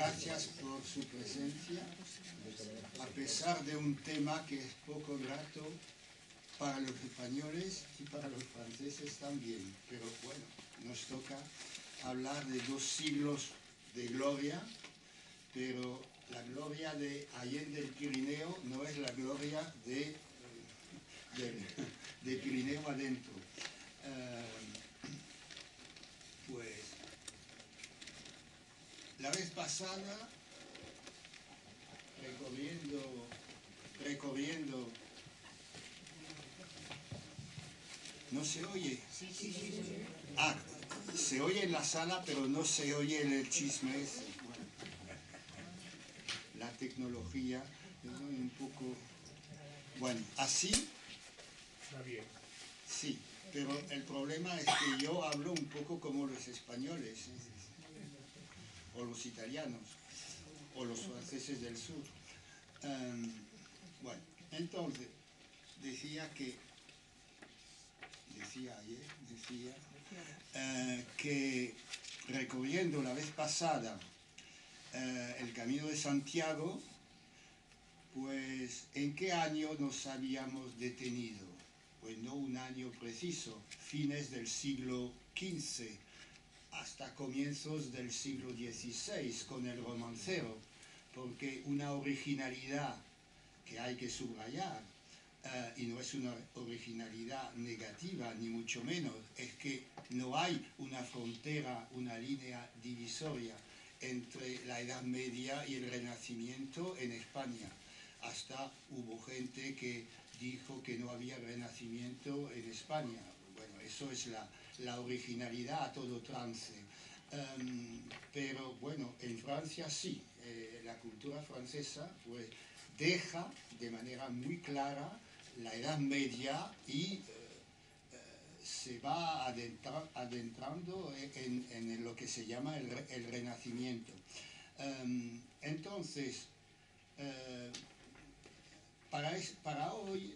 gracias por su presencia, a pesar de un tema que es poco grato para los españoles y para los franceses también. Pero bueno, nos toca hablar de 2 siglos de gloria, pero la gloria de Allende del Pirineo no es la gloria de Pirineo adentro. Pues la vez pasada, recorriendo, ¿no se oye? Sí. Ah, se oye en la sala, pero no se oye en el chisme ese. Bueno, la tecnología, un poco... Bueno, así... Está bien. Sí, pero el problema es que yo hablo un poco como los españoles, o los italianos, o los franceses del sur. Bueno, entonces, decía que recorriendo la vez pasada el Camino de Santiago, pues, ¿en qué año nos habíamos detenido? Pues no un año preciso, fines del siglo XV, hasta comienzos del siglo XVI, con el romancero, porque una originalidad que hay que subrayar, y no es una originalidad negativa, ni mucho menos, es que no hay una frontera, una línea divisoria entre la Edad Media y el Renacimiento en España. Hasta hubo gente que dijo que no había renacimiento en España. Bueno, eso es la originalidad a todo trance. Pero bueno, en Francia sí, la cultura francesa pues deja de manera muy clara la Edad Media y se va adentrando en lo que se llama el Renacimiento. Entonces, para hoy,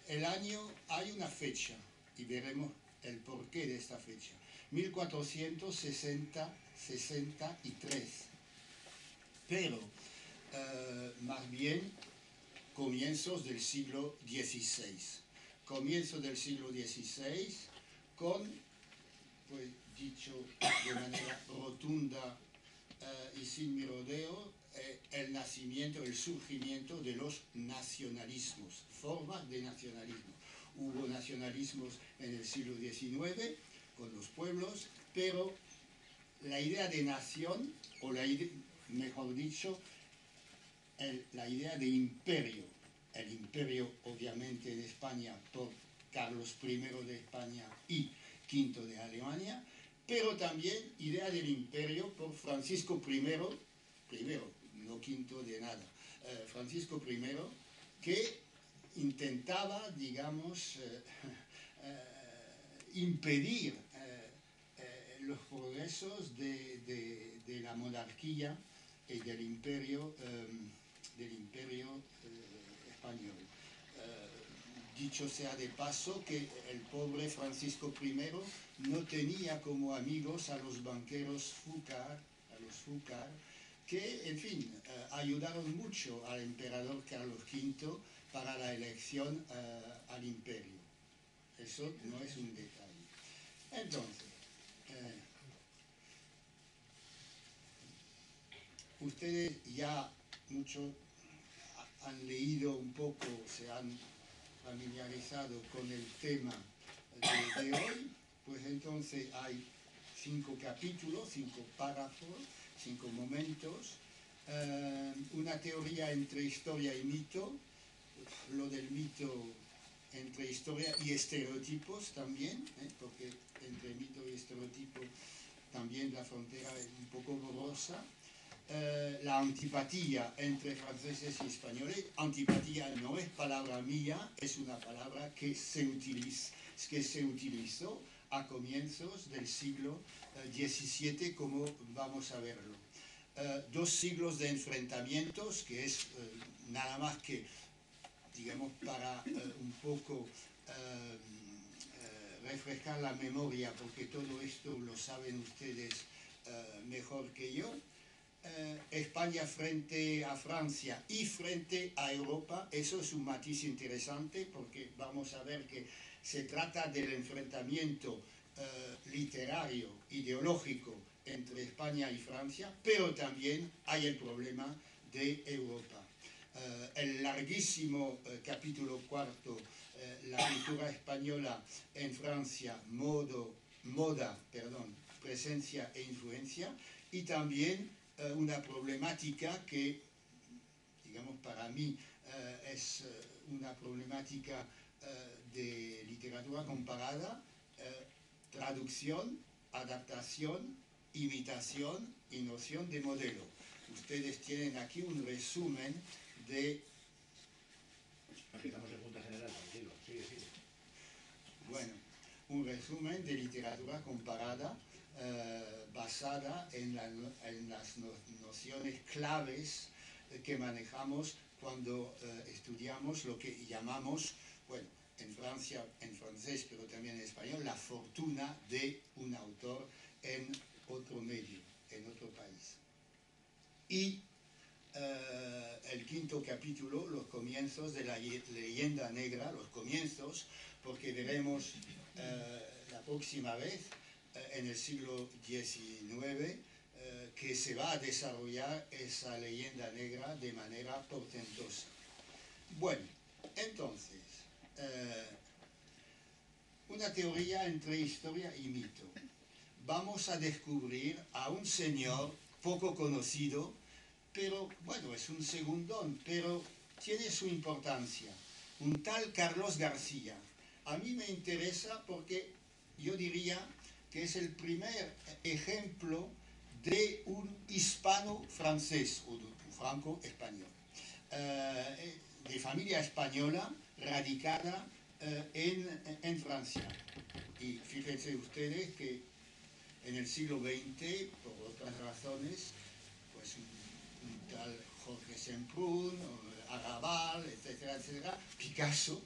el año, hay una fecha, y veremos el porqué de esta fecha, 1463, pero más bien comienzos del siglo XVI. Comienzos del siglo XVI con, pues dicho de manera rotunda y sin merodeo, el nacimiento, el surgimiento de los nacionalismos, formas de nacionalismo. Hubo nacionalismos en el siglo XIX con los pueblos, pero la idea de nación, o mejor dicho, la idea de imperio, el imperio obviamente en España por Carlos I de España y V de Alemania, pero también idea del imperio por Francisco I, no V de nada, Francisco I, que intentaba, digamos, impedir los progresos de la monarquía y del imperio español. Dicho sea de paso que el pobre Francisco I no tenía como amigos a los banqueros Fúcar, que, en fin, ayudaron mucho al emperador Carlos V para la elección al imperio. Eso no es un detalle. Entonces, ustedes ya mucho han leído un poco, se han familiarizado con el tema de hoy, pues entonces hay 5 capítulos, 5 párrafos, 5 momentos, una teoría entre historia y mito, lo del mito entre historia y estereotipos también, porque entre mito y estereotipo también la frontera es un poco borrosa. La antipatía entre franceses y españoles. Antipatía no es palabra mía, es una palabra que se utilizó a comienzos del siglo XVII, como vamos a verlo. 2 siglos de enfrentamientos, que es nada más que, digamos, para un poco refrescar la memoria, porque todo esto lo saben ustedes mejor que yo. España frente a Francia y frente a Europa. Eso es un matiz interesante porque vamos a ver que se trata del enfrentamiento literario, ideológico entre España y Francia, pero también hay el problema de Europa. El larguísimo capítulo cuarto, la cultura española en Francia, moda, presencia e influencia, y también una problemática que, digamos, para mí es una problemática de literatura comparada, traducción, adaptación, imitación y noción de modelo. Ustedes tienen aquí un resumen de... Aquí estamos en Junta General, tranquilo, sigue, sigue. Bueno, un resumen de literatura comparada basada en las nociones claves que manejamos cuando estudiamos lo que llamamos, bueno, en Francia, en francés, pero también en español, la fortuna de un autor en otro medio, en otro país. Y el quinto capítulo, los comienzos de la leyenda negra, los comienzos, porque veremos la próxima vez, en el siglo XIX, que se va a desarrollar esa leyenda negra de manera portentosa. Bueno, entonces, una teoría entre historia y mito. Vamos a descubrir a un señor poco conocido, pero bueno, es un segundón, pero tiene su importancia. Un tal Carlos García. A mí me interesa porque yo diría que es el primer ejemplo de un hispano-francés o de un franco-español, de familia española radicada en Francia. Y fíjense ustedes que en el siglo XX, por otras razones, pues un tal Jorge Semprún, Arrabal, etcétera, etcétera, Picasso,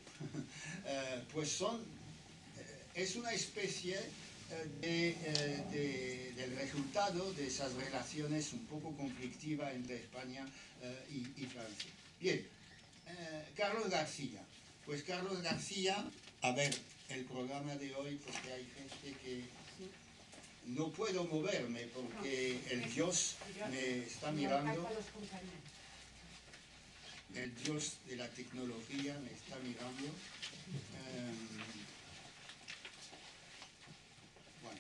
pues es una especie del resultado de esas relaciones un poco conflictivas entre España y Francia. Bien, Carlos García. Pues Carlos García, a ver, el programa de hoy, porque hay gente que no puedo moverme porque el Dios me está mirando. El Dios de la tecnología me está mirando. Bueno.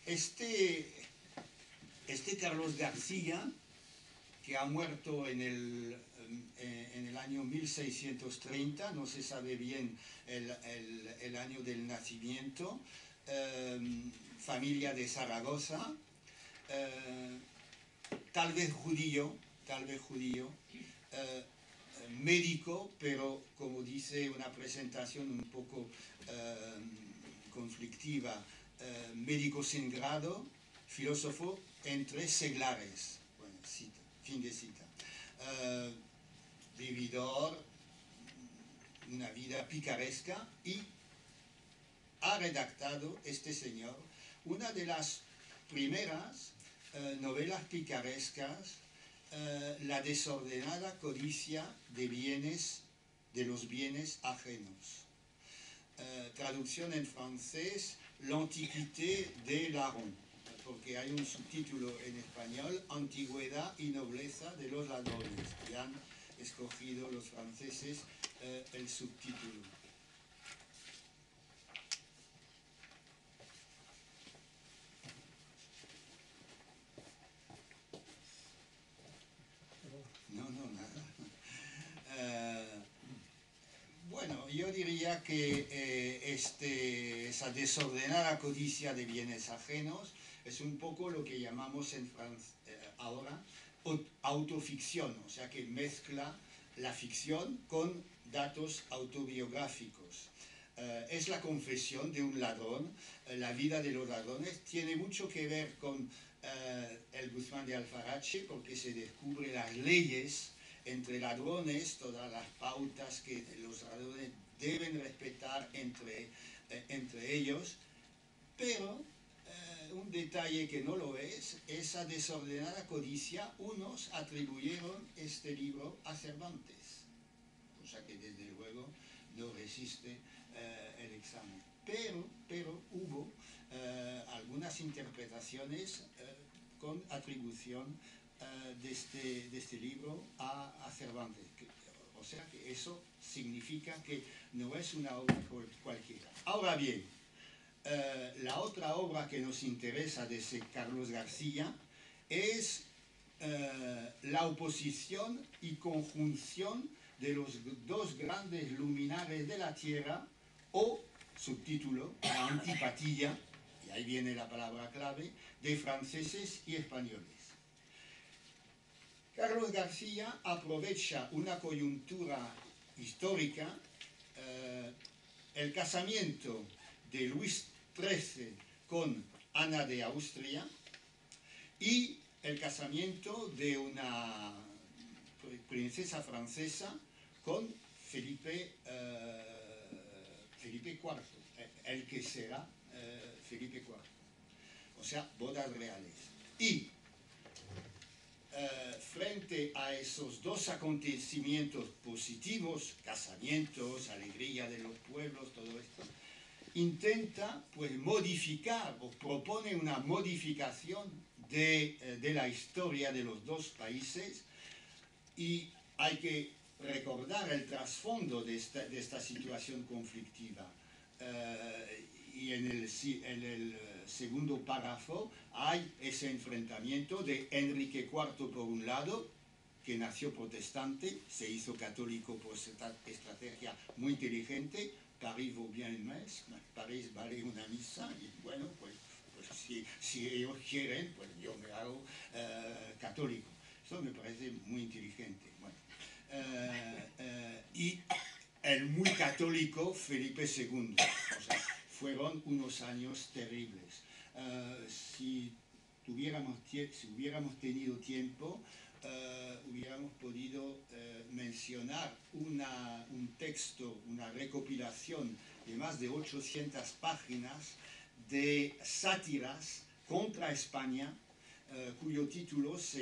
Este Carlos García, que ha muerto en el año 1630, no se sabe bien el año del nacimiento, familia de Zaragoza, tal vez judío, médico, pero como dice una presentación un poco conflictiva, médico sin grado, filósofo entre seglares. Bueno, cita, fin de cita. Vividor, una vida picaresca, y ha redactado este señor una de las primeras novelas picarescas, La desordenada codicia de los bienes ajenos. Traducción en francés, L'Antiquité de Larron, porque hay un subtítulo en español, Antigüedad y nobleza de los ladrones, y han escogido los franceses el subtítulo. No, nada. Bueno, yo diría que esa desordenada codicia de bienes ajenos es un poco lo que llamamos en ahora autoficción, o sea que mezcla la ficción con datos autobiográficos. Es la confesión de un ladrón, la vida de los ladrones tiene mucho que ver con el Guzmán de Alfarache, porque se descubre las leyes entre ladrones, todas las pautas que los ladrones deben respetar entre ellos, pero un detalle que no lo es, esa desordenada codicia, unos atribuyeron este libro a Cervantes, cosa que desde luego no resiste el examen. Pero hubo algunas interpretaciones con atribución de este libro a Cervantes. O sea que eso significa que no es una obra cualquiera. Ahora bien, la otra obra que nos interesa de ese Carlos García es la oposición y conjunción de los dos grandes luminares de la Tierra, o subtítulo, la antipatía, y ahí viene la palabra clave, de franceses y españoles. Carlos García aprovecha una coyuntura histórica, el casamiento de Luis XIII con Ana de Austria y el casamiento de una princesa francesa con Felipe IV, el que será Felipe IV. O sea, bodas reales. Y frente a esos dos acontecimientos positivos, casamientos, alegría de los pueblos, todo esto, intenta pues modificar o propone una modificación de la historia de los dos países, y hay que recordar el trasfondo de esta situación conflictiva. Y en el segundo párrafo hay ese enfrentamiento de Enrique IV por un lado, que nació protestante, se hizo católico por esta estrategia muy inteligente. París vaut bien une messe, París vale una misa, y bueno, pues si ellos quieren, pues yo me hago católico. Eso me parece muy inteligente. Bueno, y el muy católico Felipe II. O sea, fueron unos años terribles. Si hubiéramos tenido tiempo, hubiéramos podido mencionar un texto, una recopilación de más de 800 páginas de sátiras contra España, cuyo título es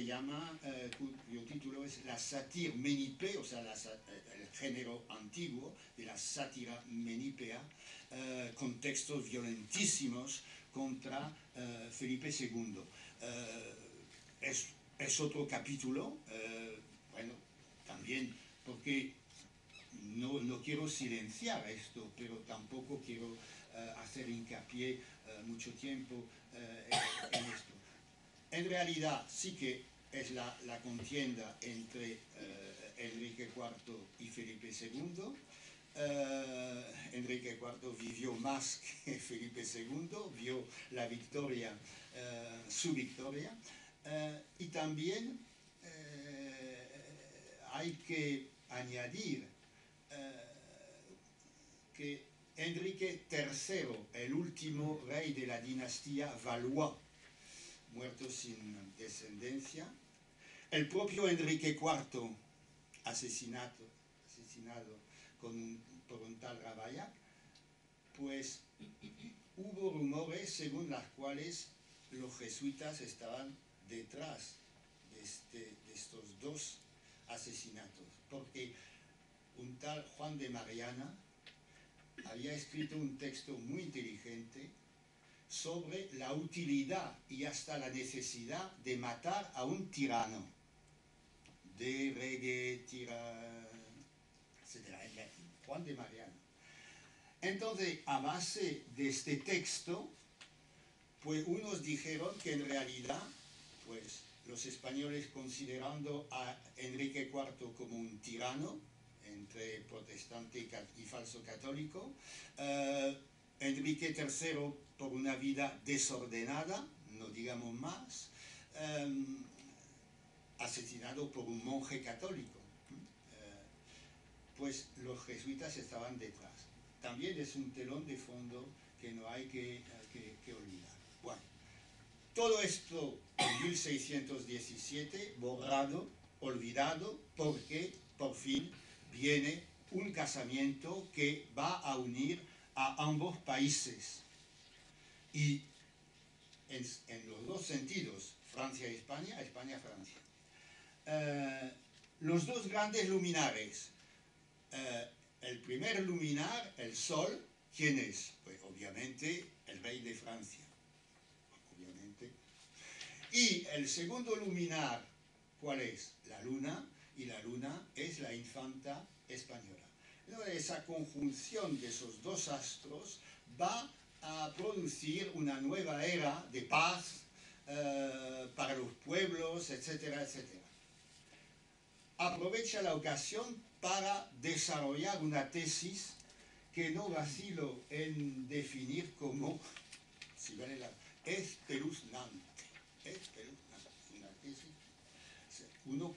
la satire menipée, o sea, el género antiguo de la sátira menipea, con textos violentísimos contra Felipe II. Es otro capítulo, bueno, también porque no quiero silenciar esto, pero tampoco quiero hacer hincapié mucho tiempo en esto. En realidad sí que es la contienda entre Enrique IV y Felipe II. Enrique IV vivió más que Felipe II, vio la victoria, su victoria, y también hay que añadir que Enrique III, el último rey de la dinastía Valois, muerto sin descendencia, el propio Enrique IV, asesinado por un tal Ravaillac, pues hubo rumores según las cuales los jesuitas estaban detrás de estos dos asesinatos, porque un tal Juan de Mariana había escrito un texto muy inteligente sobre la utilidad y hasta la necesidad de matar a un tirano, de reggae, etc. Juan de Mariana. Entonces, a base de este texto, pues unos dijeron que en realidad, pues los españoles, considerando a Enrique IV como un tirano, entre protestante y falso católico, Enrique III por una vida desordenada, no digamos más, asesinado por un monje católico, pues los jesuitas estaban detrás. También es un telón de fondo que no hay que olvidar. Bueno, todo esto en 1617, borrado, olvidado, porque por fin viene un casamiento que va a unir a ambos países. Y en los dos sentidos, Francia y España, España-Francia. Los dos grandes luminares. El primer luminar, el Sol, ¿quién es? Pues obviamente el rey de Francia. Obviamente. Y el segundo luminar, ¿cuál es? La Luna, y la Luna es la infanta española. Entonces, esa conjunción de esos dos astros va a producir una nueva era de paz para los pueblos, etcétera, etcétera. Aprovecha la ocasión para desarrollar una tesis que no vacilo en definir como, si vale la, espeluznante. Espeluznante. Una tesis. Uno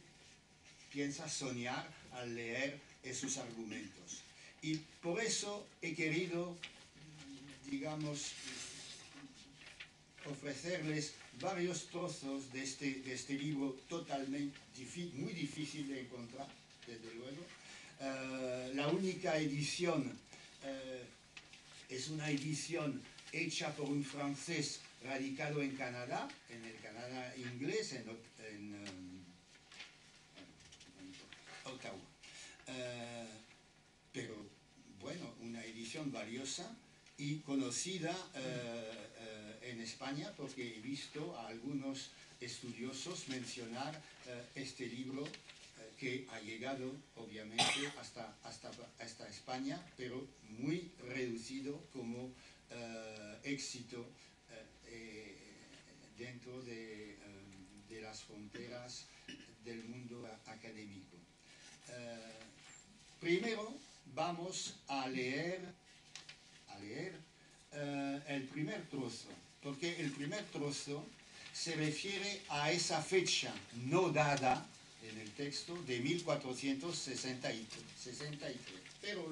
piensa soñar al leer esos argumentos. Y por eso he querido, digamos, ofrecerles varios trozos de este libro totalmente muy difícil de encontrar, desde luego. La única edición es una edición hecha por un francés radicado en Canadá, en el Canadá inglés, en Ottawa. Pero bueno, una edición valiosa y conocida en España, porque he visto a algunos estudiosos mencionar este libro que ha llegado obviamente hasta España, pero muy reducido como éxito dentro de las fronteras del mundo académico. Primero vamos a leer el primer trozo, porque el primer trozo se refiere a esa fecha no dada en el texto de 1463, pero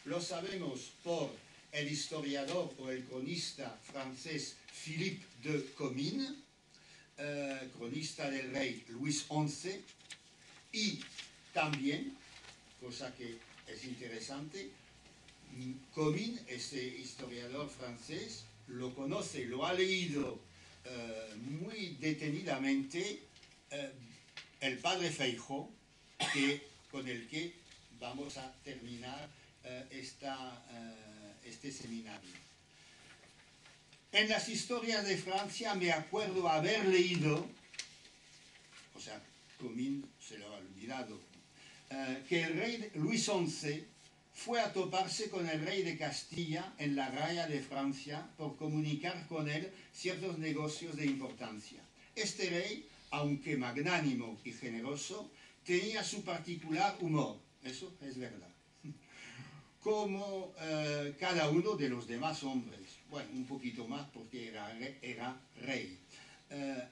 lo sabemos por el historiador o el cronista francés Philippe de Comines, cronista del rey Luis XI, y también, cosa que es interesante, Comines, este historiador francés, lo conoce, lo ha leído muy detenidamente el padre Feijó, con el que vamos a terminar este seminario. En las historias de Francia me acuerdo haber leído, o sea, Comines se lo ha olvidado, que el rey Luis XI fue a toparse con el rey de Castilla en la raya de Francia por comunicar con él ciertos negocios de importancia. Este rey, aunque magnánimo y generoso, tenía su particular humor, eso es verdad, como cada uno de los demás hombres, bueno, un poquito más porque era rey.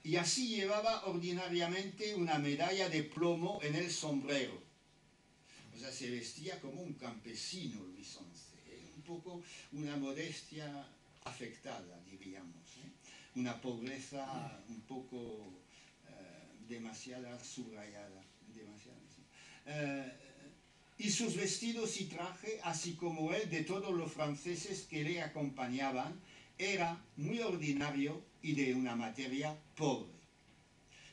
Y así llevaba ordinariamente una medalla de plomo en el sombrero. O sea, se vestía como un campesino Luis XI, un poco una modestia afectada, diríamos, una pobreza un poco demasiado subrayada. Y sus vestidos y traje, así como el de todos los franceses que le acompañaban, era muy ordinario y de una materia pobre.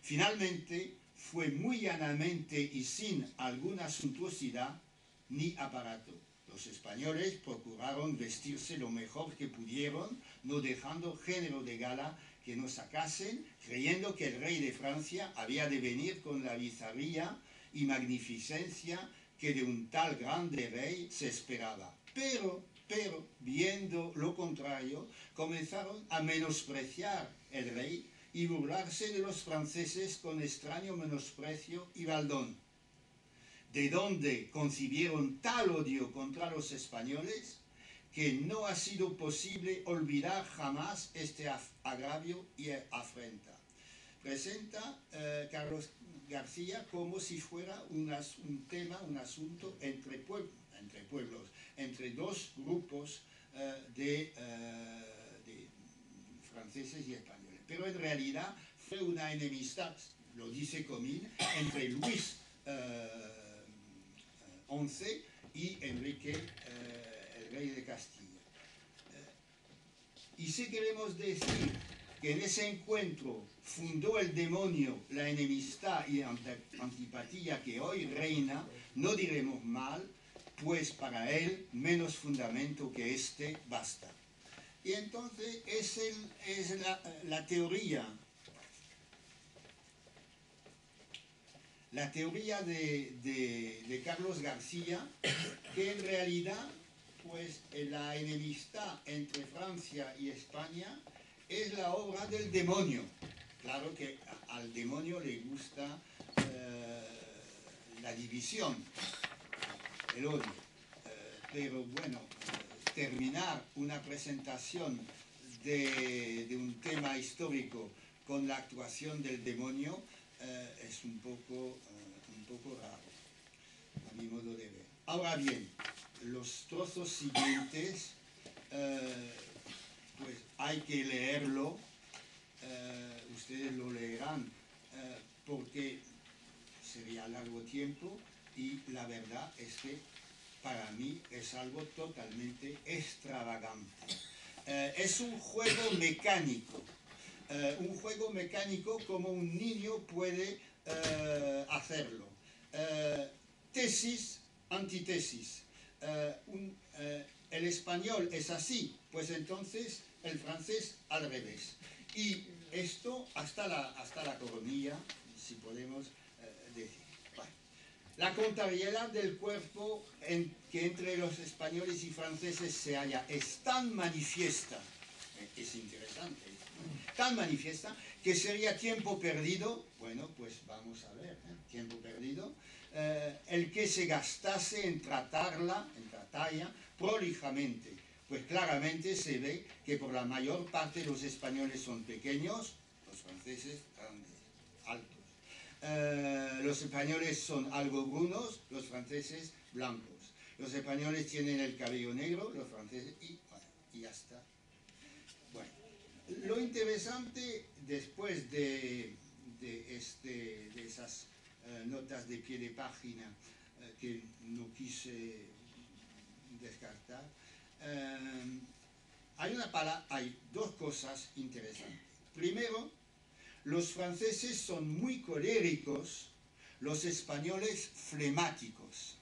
Finalmente, fue muy llanamente y sin alguna suntuosidad ni aparato. Los españoles procuraron vestirse lo mejor que pudieron, no dejando género de gala que nos sacasen, creyendo que el rey de Francia había de venir con la bizarría y magnificencia que de un tal grande rey se esperaba. Pero, viendo lo contrario, comenzaron a menospreciar el rey y burlarse de los franceses con extraño menosprecio y baldón. ¿De dónde concibieron tal odio contra los españoles que no ha sido posible olvidar jamás este agravio y afrenta? Presenta Carlos García como si fuera un tema, un asunto entre pueblos, entre dos grupos de franceses y españoles. Pero en realidad fue una enemistad, lo dice Comines, entre Luis XI y Enrique, el rey de Castilla. Y si queremos decir que en ese encuentro fundó el demonio la enemistad y antipatía que hoy reina, no diremos mal, pues para él menos fundamento que este basta. Y entonces es la teoría. La teoría de Carlos García, que en realidad, pues, la enemistad entre Francia y España es la obra del demonio. Claro que al demonio le gusta la división, el odio. Pero bueno, terminar una presentación de un tema histórico con la actuación del demonio es un poco raro, a mi modo de ver. Ahora bien, los trozos siguientes, pues hay que leerlo, ustedes lo leerán, porque sería largo tiempo y la verdad es que para mí es algo totalmente extravagante. Es un juego mecánico. Un juego mecánico como un niño puede hacerlo. Tesis, antitesis. El español es así, pues entonces el francés al revés. Y esto hasta la coronilla, si podemos decir. Bueno. La contrariedad del cuerpo que entre los españoles y franceses se halla es tan manifiesta, es interesante, tan manifiesta que sería tiempo perdido, bueno, pues vamos a ver, tiempo perdido, el que se gastase en tratarla, en tratarla prolijamente, pues claramente se ve que por la mayor parte los españoles son pequeños, los franceses grandes, altos. Los españoles son algo brunos, los franceses blancos. Los españoles tienen el cabello negro, los franceses, y bueno, y ya está. Bueno, lo interesante después de esas notas de pie de página que no quise descartar, hay dos cosas interesantes. Primero, los franceses son muy coléricos, los españoles flemáticos.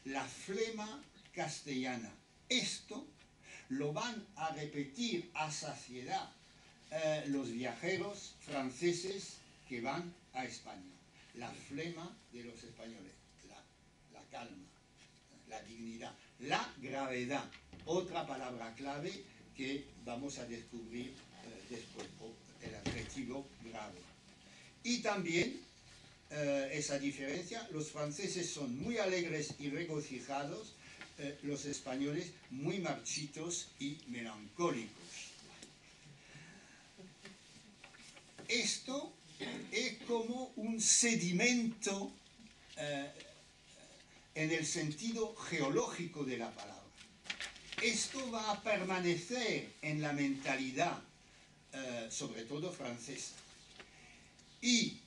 La flema castellana. Esto lo van a repetir a saciedad los viajeros franceses que van a España. La flema de los españoles, la calma, la dignidad, la gravedad. Otra palabra clave que vamos a descubrir después, el adjetivo grave. Y también esa diferencia, los franceses son muy alegres y regocijados, los españoles muy marchitos y melancólicos. Esto es como un sedimento en el sentido geológico de la palabra. Esto va a permanecer en la mentalidad, sobre todo francesa. Y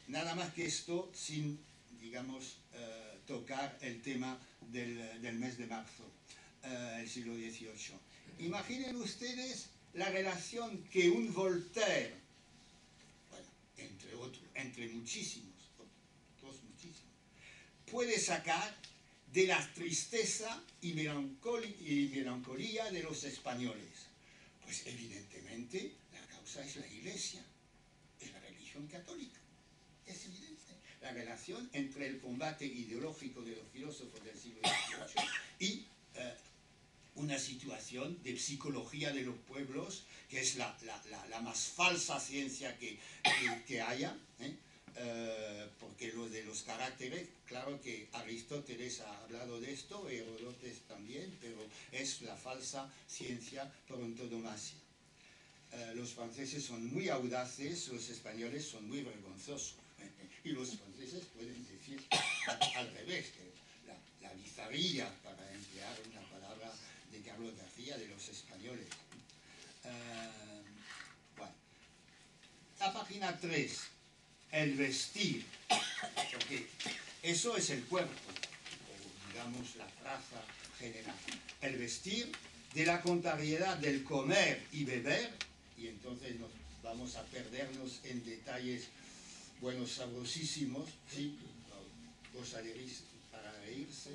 nada más que esto sin, digamos, tocar el tema del mes de marzo, el siglo XVIII. Imaginen ustedes la relación que un Voltaire, bueno, entre otros, entre muchísimos, otros muchísimos, puede sacar de la tristeza y melancolía de los españoles. Pues evidentemente la causa es la Iglesia, es la religión católica. Es evidente la relación entre el combate ideológico de los filósofos del siglo XVIII y una situación de psicología de los pueblos, que es la más falsa ciencia que haya, porque lo de los caracteres, claro que Aristóteles ha hablado de esto, Herodotes también, pero es la falsa ciencia por antonomasia. Los franceses son muy audaces, los españoles son muy vergonzosos. Y los franceses pueden decir al revés, que la bizarría, para emplear una palabra de Carlos García, de los españoles. Bueno. La página 3, el vestir, porque eso es el cuerpo, o digamos la traza general. El vestir, de la contrariedad del comer y beber, y entonces nos vamos a perdernos en detalles, bueno, sabrosísimos, ¿sí? Cosa para reírse.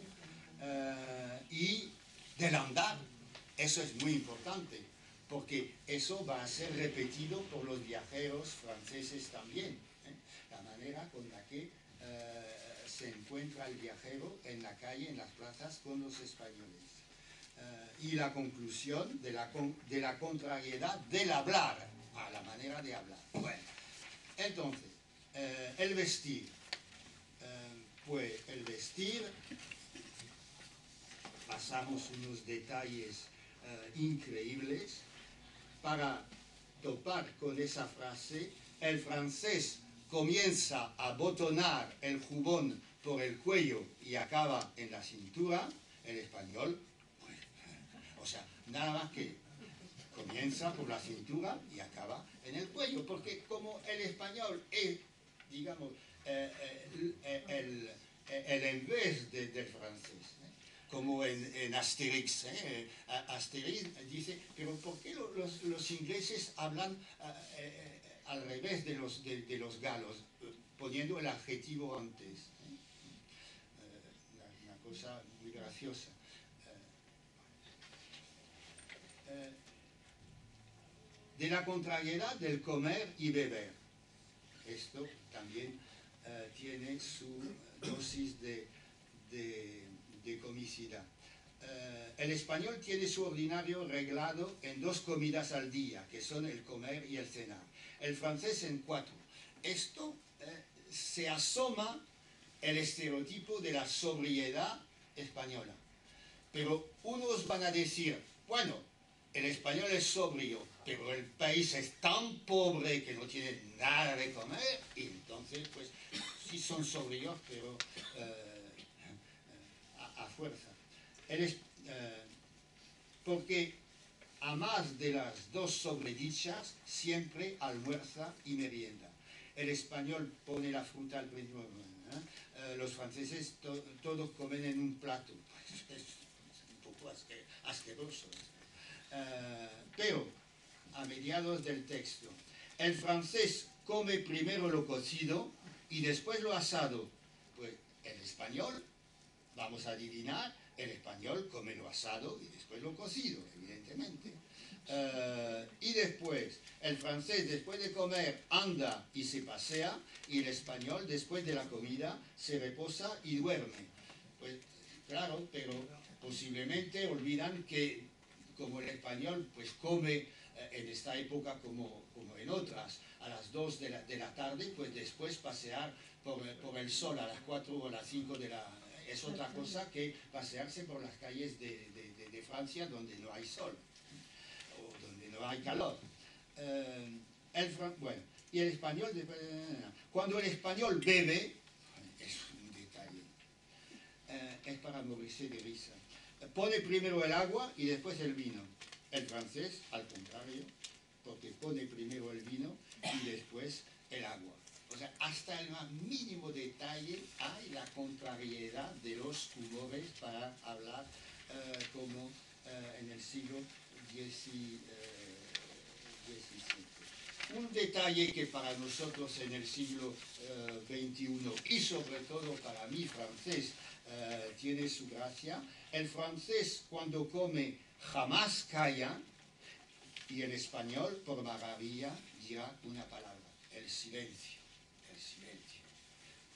Y del andar, eso es muy importante, porque eso va a ser repetido por los viajeros franceses también, ¿eh? La manera con la que se encuentra el viajero en la calle, en las plazas, con los españoles. Y la conclusión de la contrariedad del hablar, a la manera de hablar. Bueno, entonces, el vestir. Pues el vestir, pasamos unos detalles increíbles para topar con esa frase. El francés comienza a botonar el jubón por el cuello y acaba en la cintura. El español, pues, o sea, nada más que comienza por la cintura y acaba en el cuello, porque como el español es, digamos, el en vez del francés, ¿eh? Como en Asterix. Asterix dice, pero ¿por qué los ingleses hablan al revés de los galos, poniendo el adjetivo antes? Una cosa muy graciosa. De la contrariedad del comer y beber. Esto también tiene su dosis de comicidad. El español tiene su ordinario reglado en 2 comidas al día, que son el comer y el cenar. El francés en 4. Esto se asoma el estereotipo de la sobriedad española. Pero unos van a decir, bueno, el español es sobrio, pero el país es tan pobre que no tiene nada de comer, y entonces, pues, sí son sobrios, pero a fuerza. Porque a más de las 2 sobredichas, siempre almuerza y merienda. El español pone la fruta al principio, los franceses todos comen en un plato. Es un poco asqueroso. Pero, a mediados del texto, el francés come primero lo cocido y después lo asado. Pues el español, vamos a adivinar, el español come lo asado y después lo cocido, evidentemente. Y después, el francés después de comer anda y se pasea, y el español después de la comida se reposa y duerme. Pues claro, pero posiblemente olvidan que como el español pues come en esta época como en otras, a las 2 de la tarde, pues después pasear por el sol a las 4 o a las 5 de la... Es otra cosa que pasearse por las calles de Francia donde no hay sol, o donde no hay calor. Bueno, y el español, cuando el español bebe, es un detalle, es para morirse de risa. Pone primero el agua y después el vino. El francés, al contrario, porque pone primero el vino y después el agua. O sea, hasta el más mínimo detalle hay la contrariedad de los humores para hablar como en el siglo XVII. Un detalle que para nosotros en el siglo XXI y sobre todo para mí francés tiene su gracia. El francés cuando come jamás calla, y el español por maravilla dirá una palabra, el silencio,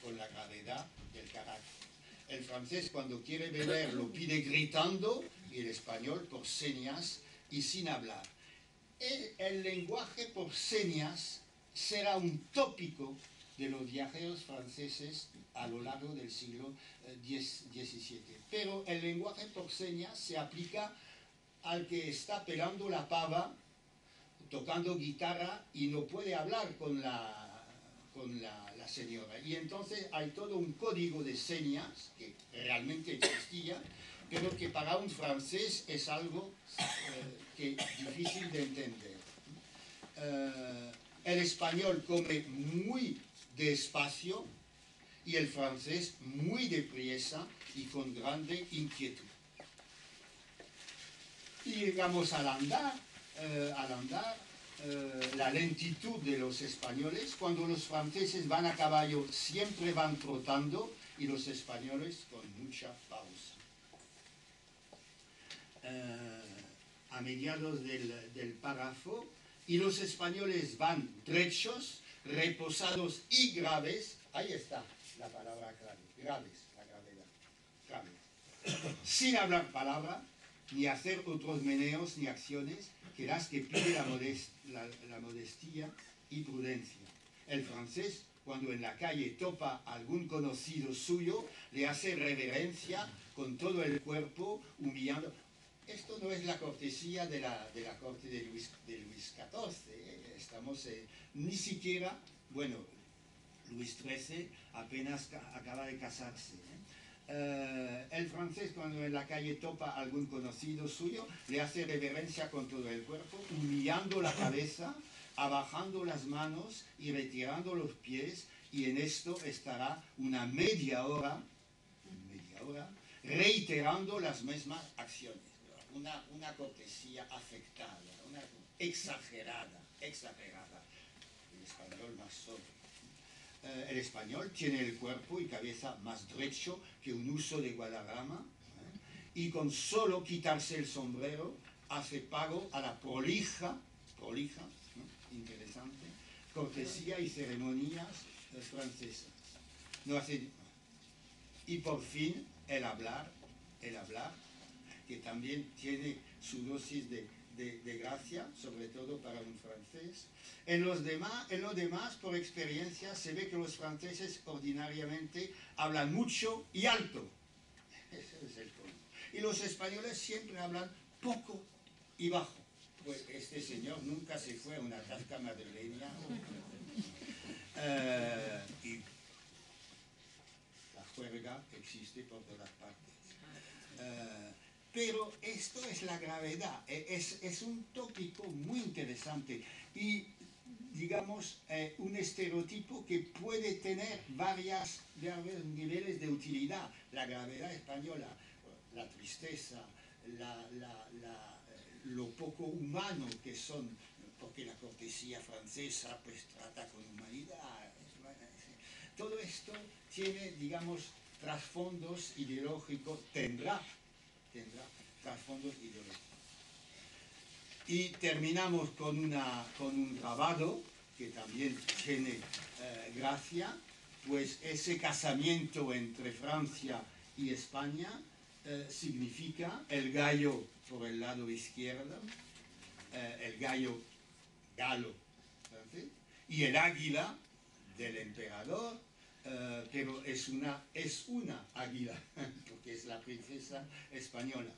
con la gravedad del carácter. El francés cuando quiere beber lo pide gritando y el español por señas y sin hablar. El lenguaje por señas será un tópico de los viajeros franceses a lo largo del siglo XVII. Pero el lenguaje por señas se aplica al que está pelando la pava, tocando guitarra y no puede hablar con la señora. Y entonces hay todo un código de señas que realmente existía, pero que para un francés es algo que difícil de entender. El español come muy despacio y el francés muy deprisa y con grande inquietud. Y llegamos al andar, la lentitud de los españoles. Cuando los franceses van a caballo siempre van trotando y los españoles con mucha pausa. A mediados del párrafo, y los españoles van derechos, reposados y graves. Ahí está la palabra clave, graves, la gravedad, graves. Sin hablar palabra, ni hacer otros meneos ni acciones que las que pide la modestia y prudencia. El francés, cuando en la calle topa a algún conocido suyo, le hace reverencia con todo el cuerpo, humillando. Esto no es la cortesía de la corte de Luis XIV, ¿eh? Estamos ni siquiera, bueno, Luis XIII apenas acaba de casarse, ¿eh? El francés, cuando en la calle topa a algún conocido suyo, le hace reverencia con todo el cuerpo, humillando la cabeza, abajando las manos y retirando los pies, y en esto estará una media hora, reiterando las mismas acciones. Una cortesía afectada, una exagerada. El español más sobrio. El español tiene el cuerpo y cabeza más derecho que un uso de Guadarrama, ¿eh? Y con solo quitarse el sombrero hace pago a la prolija, ¿no? Interesante, cortesía y ceremonias francesas. No hace, y por fin el hablar, que también tiene su dosis de gracia, sobre todo para un francés. En lo demás, por experiencia, se ve que los franceses ordinariamente hablan mucho y alto. Ese es el colmo. Y los españoles siempre hablan poco y bajo. Pues este señor nunca se fue a una tasca madrileña. Y la juerga existe por todas partes. Pero esto es la gravedad, es un tópico muy interesante y, digamos, un estereotipo que puede tener varios niveles de utilidad. La gravedad española, la tristeza, lo poco humano que son, porque la cortesía francesa pues trata con humanidad. Todo esto tiene, digamos, trasfondos ideológicos, tendrá trasfondos ideológicos. Y terminamos con un grabado que también tiene gracia, pues ese casamiento entre Francia y España significa el gallo por el lado izquierdo, el galo francés, y el águila del emperador, pero es una águila, porque es la princesa española.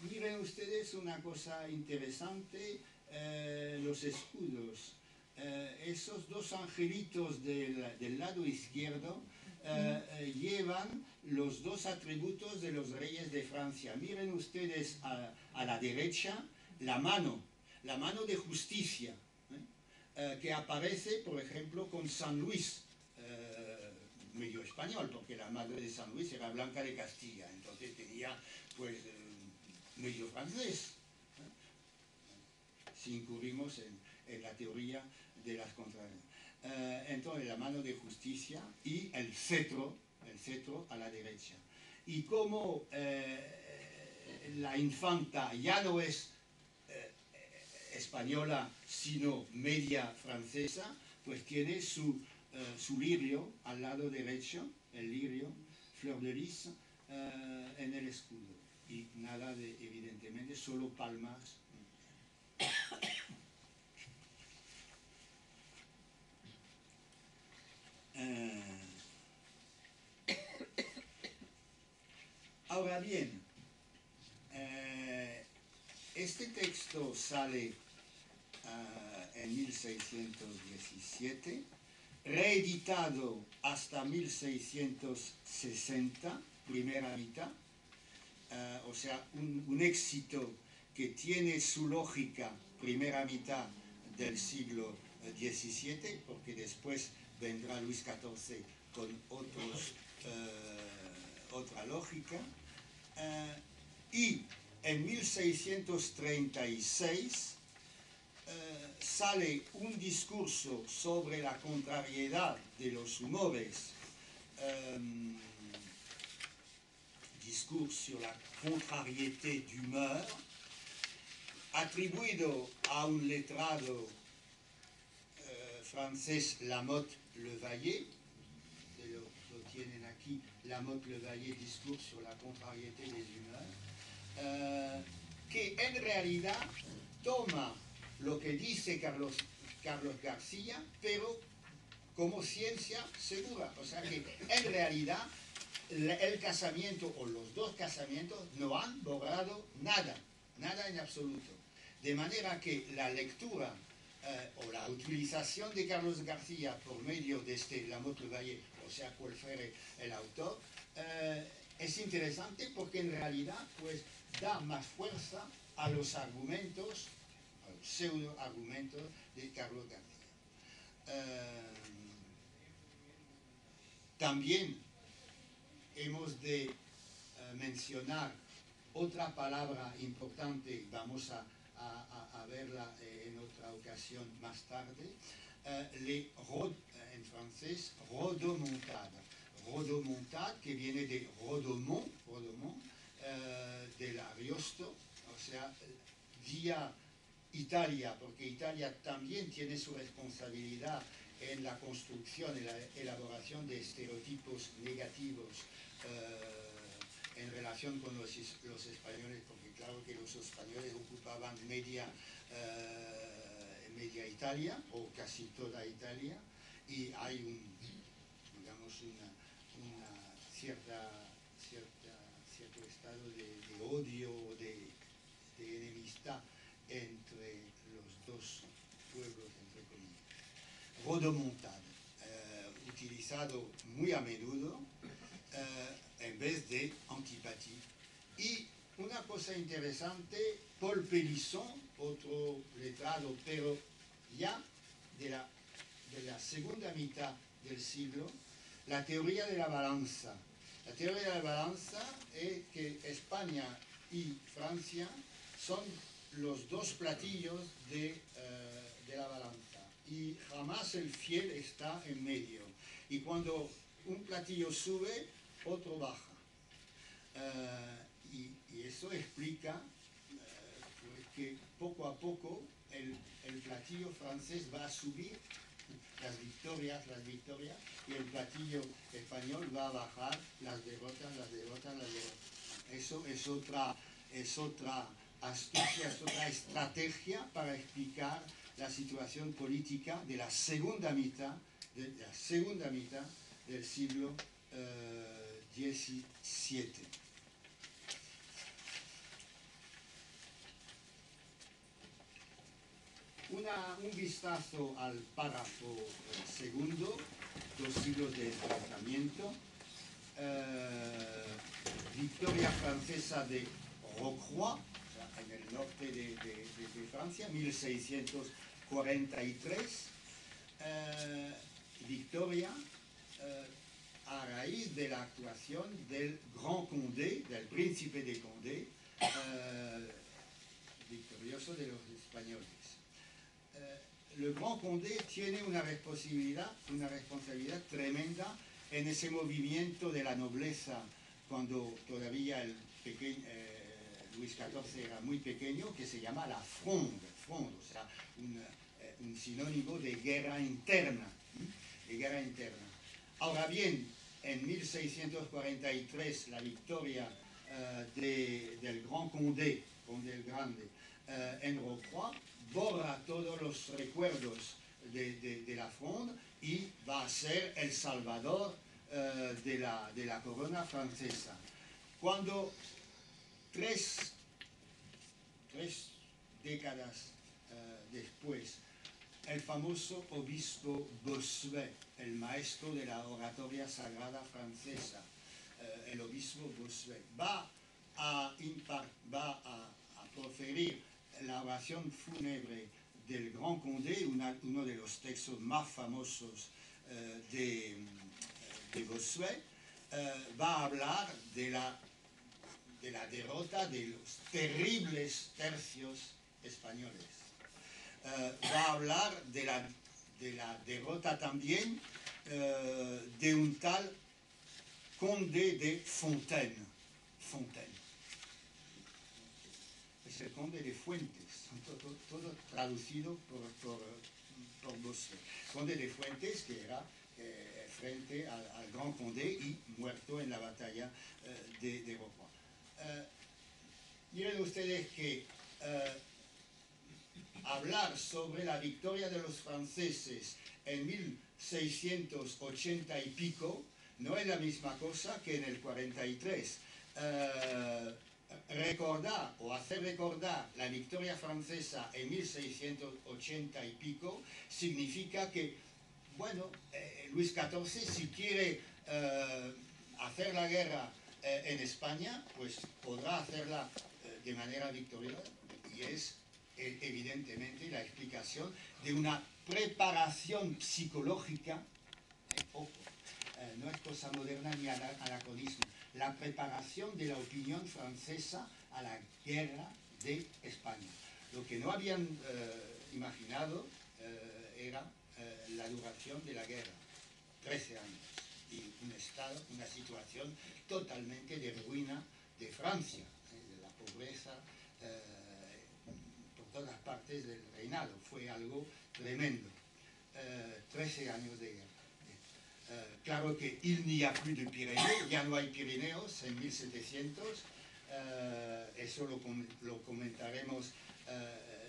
Miren ustedes una cosa interesante, los escudos. Esos dos angelitos del lado izquierdo llevan los dos atributos de los reyes de Francia. Miren ustedes a la derecha la mano de justicia, que aparece, por ejemplo, con San Luis, medio español, porque la madre de San Luis era Blanca de Castilla, entonces tenía, pues, medio francés, si incurrimos en la teoría de las contrarias. Entonces, la mano de justicia y el cetro a la derecha. Y como la infanta ya no es española, sino media francesa, pues tiene su lirio al lado derecho, el lirio, fleur de lis, en el escudo. Y nada de, evidentemente, solo palmas. Ahora bien, este texto sale en 1617, reeditado hasta 1660, primera mitad, o sea, un éxito que tiene su lógica, primera mitad del siglo XVII, porque después vendrá Luis XIV con otra lógica, y en 1636 sale un discurso sobre la contrariedad de los humores, discours sur la contrariété d'humeur, atribuido a un letrado francés, Lamotte Levaillé, lo tienen aquí, Lamotte Levaillé, discours sur la contrariété des humeurs, que en realidad toma lo que dice Carlos García, pero como ciencia segura. O sea que en realidad el casamiento o los dos casamientos no han borrado nada, nada en absoluto. De manera que la lectura o la utilización de Carlos García por medio de este Lamotte Levaillé, o sea, cual fuere el autor, es interesante porque en realidad pues da más fuerza a los argumentos, a los pseudo-argumentos de Carlos García. También hemos de mencionar otra palabra importante, vamos a verla en otra ocasión más tarde, en francés, rodomontade. Rodomontade, que viene de Rodomont, del Ariosto, o sea, vía Italia, porque Italia también tiene su responsabilidad en la construcción, en la elaboración de estereotipos negativos en relación con los españoles, porque claro que los españoles ocupaban media Italia, o casi toda Italia, y hay cierto estado de odio, de enemistad entre los dos pueblos, entre comillas. Rodomontade, utilizado muy a menudo en vez de antipatía. Y una cosa interesante, Paul Pélisson, otro letrado, pero ya de la segunda mitad del siglo, la teoría de la balanza. La teoría de la balanza es que España y Francia son los dos platillos de la balanza y jamás el fiel está en medio. Y cuando un platillo sube, otro baja. Y eso explica que poco a poco el platillo francés va a subir las victorias, y el platillo español va a bajar las derrotas. Eso es otra astucia, es otra estrategia para explicar la situación política de la segunda mitad del siglo XVII. Un vistazo al párrafo segundo, 2 siglos de enfrentamiento, victoria francesa de Rocroi, en el norte de Francia, 1643, victoria a raíz de la actuación del Grand Condé, del príncipe de Condé, victorioso de los españoles. El Grand Condé tiene una responsabilidad tremenda en ese movimiento de la nobleza cuando todavía Luis XIV era muy pequeño, que se llama la fronde, o sea, un sinónimo de guerra interna. Ahora bien, en 1643 la victoria del Grand Condé, el Grande, en Rocroi, borra todos los recuerdos de la Fronde y va a ser el salvador de la corona francesa. Cuando tres décadas después, el famoso obispo Bossuet, el maestro de la oratoria sagrada francesa, el obispo Bossuet, va a proferir la oración fúnebre del Grand Condé, uno de los textos más famosos de Bossuet, va a hablar de la derrota de los terribles tercios españoles. va a hablar de la derrota también de un tal conde de Fontaine. Es el conde de Fuentes, todo traducido por Bossuet. Conde de Fuentes, que era frente al gran conde y muerto en la batalla de Rocroi. Miren ustedes que hablar sobre la victoria de los franceses en 1680 y pico no es la misma cosa que en el 43. Recordar o hacer recordar la victoria francesa en 1680 y pico significa que, bueno, Luis XIV, si quiere hacer la guerra en España, pues podrá hacerla de manera victoriosa, y es evidentemente la explicación de una preparación psicológica, ojo, no es cosa moderna ni anacronismo, la preparación de la opinión francesa a la guerra de España. Lo que no habían imaginado era la duración de la guerra, 13 años, y un estado, una situación totalmente de ruina de Francia, de la pobreza por todas partes del reinado. Fue algo tremendo. 13 años de guerra. Claro que il n'y a plus de Pyrénées, ya no hay Pirineos en 1700, eso lo comentaremos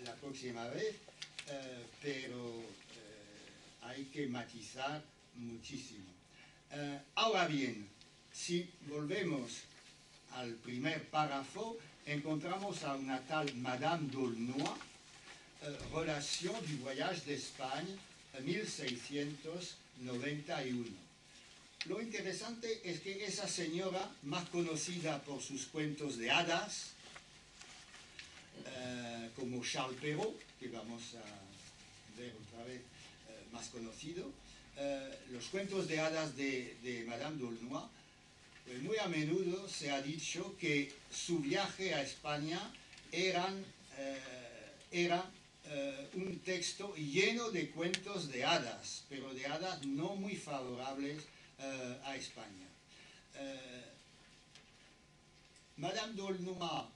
la próxima vez, pero hay que matizar muchísimo. Ahora bien, si volvemos al primer párrafo, encontramos a una tal Madame d'Aulnoy, Relation du voyage d'Espagne 1691. Lo interesante es que esa señora, más conocida por sus cuentos de hadas, como Charles Perrault, que vamos a ver otra vez más conocido, los cuentos de hadas de Madame d'Aulnoy, pues muy a menudo se ha dicho que su viaje a España era un texto lleno de cuentos de hadas, pero de hadas no muy favorables a España. Madame d'Aulnoy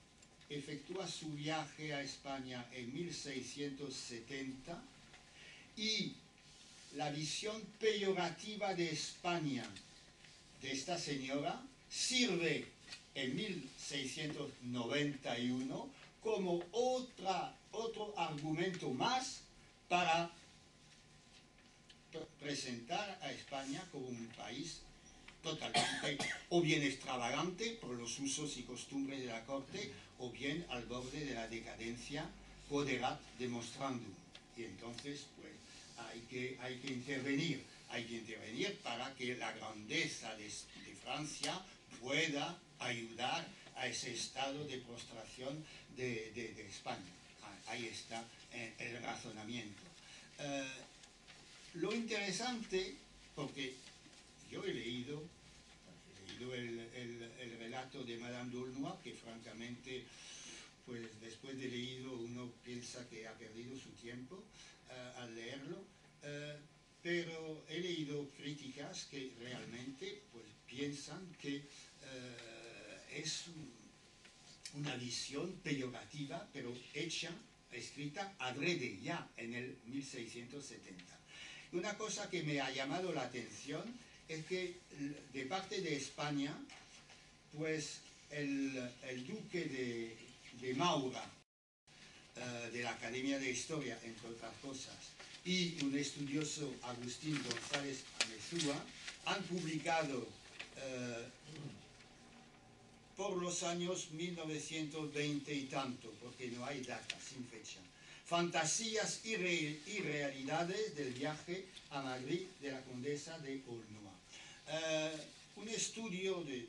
efectúa su viaje a España en 1670 y la visión peyorativa de España de esta señora sirve en 1691 como otro argumento más para presentar a España como un país totalmente o bien extravagante por los usos y costumbres de la corte, o bien al borde de la decadencia, poderat demonstrandum. Y entonces, pues, hay que intervenir para que la grandeza de Francia pueda ayudar a ese estado de prostración de España. Ahí está el razonamiento. Lo interesante, porque yo he leído el relato de Madame d'Aulnoy, que francamente, pues después de leído uno piensa que ha perdido su tiempo al leerlo, pero he leído críticas que realmente pues, piensan que es una visión peyorativa, pero escrita adrede ya en el 1670. Una cosa que me ha llamado la atención es que de parte de España, pues el duque de Maura, de la Academia de Historia, entre otras cosas, y un estudioso, Agustín González Amezúa, han publicado por los años 1920 y tanto, porque no hay data, sin fecha, Fantasías y realidades del viaje a Madrid de la condesa de Aulnoy. Un estudio de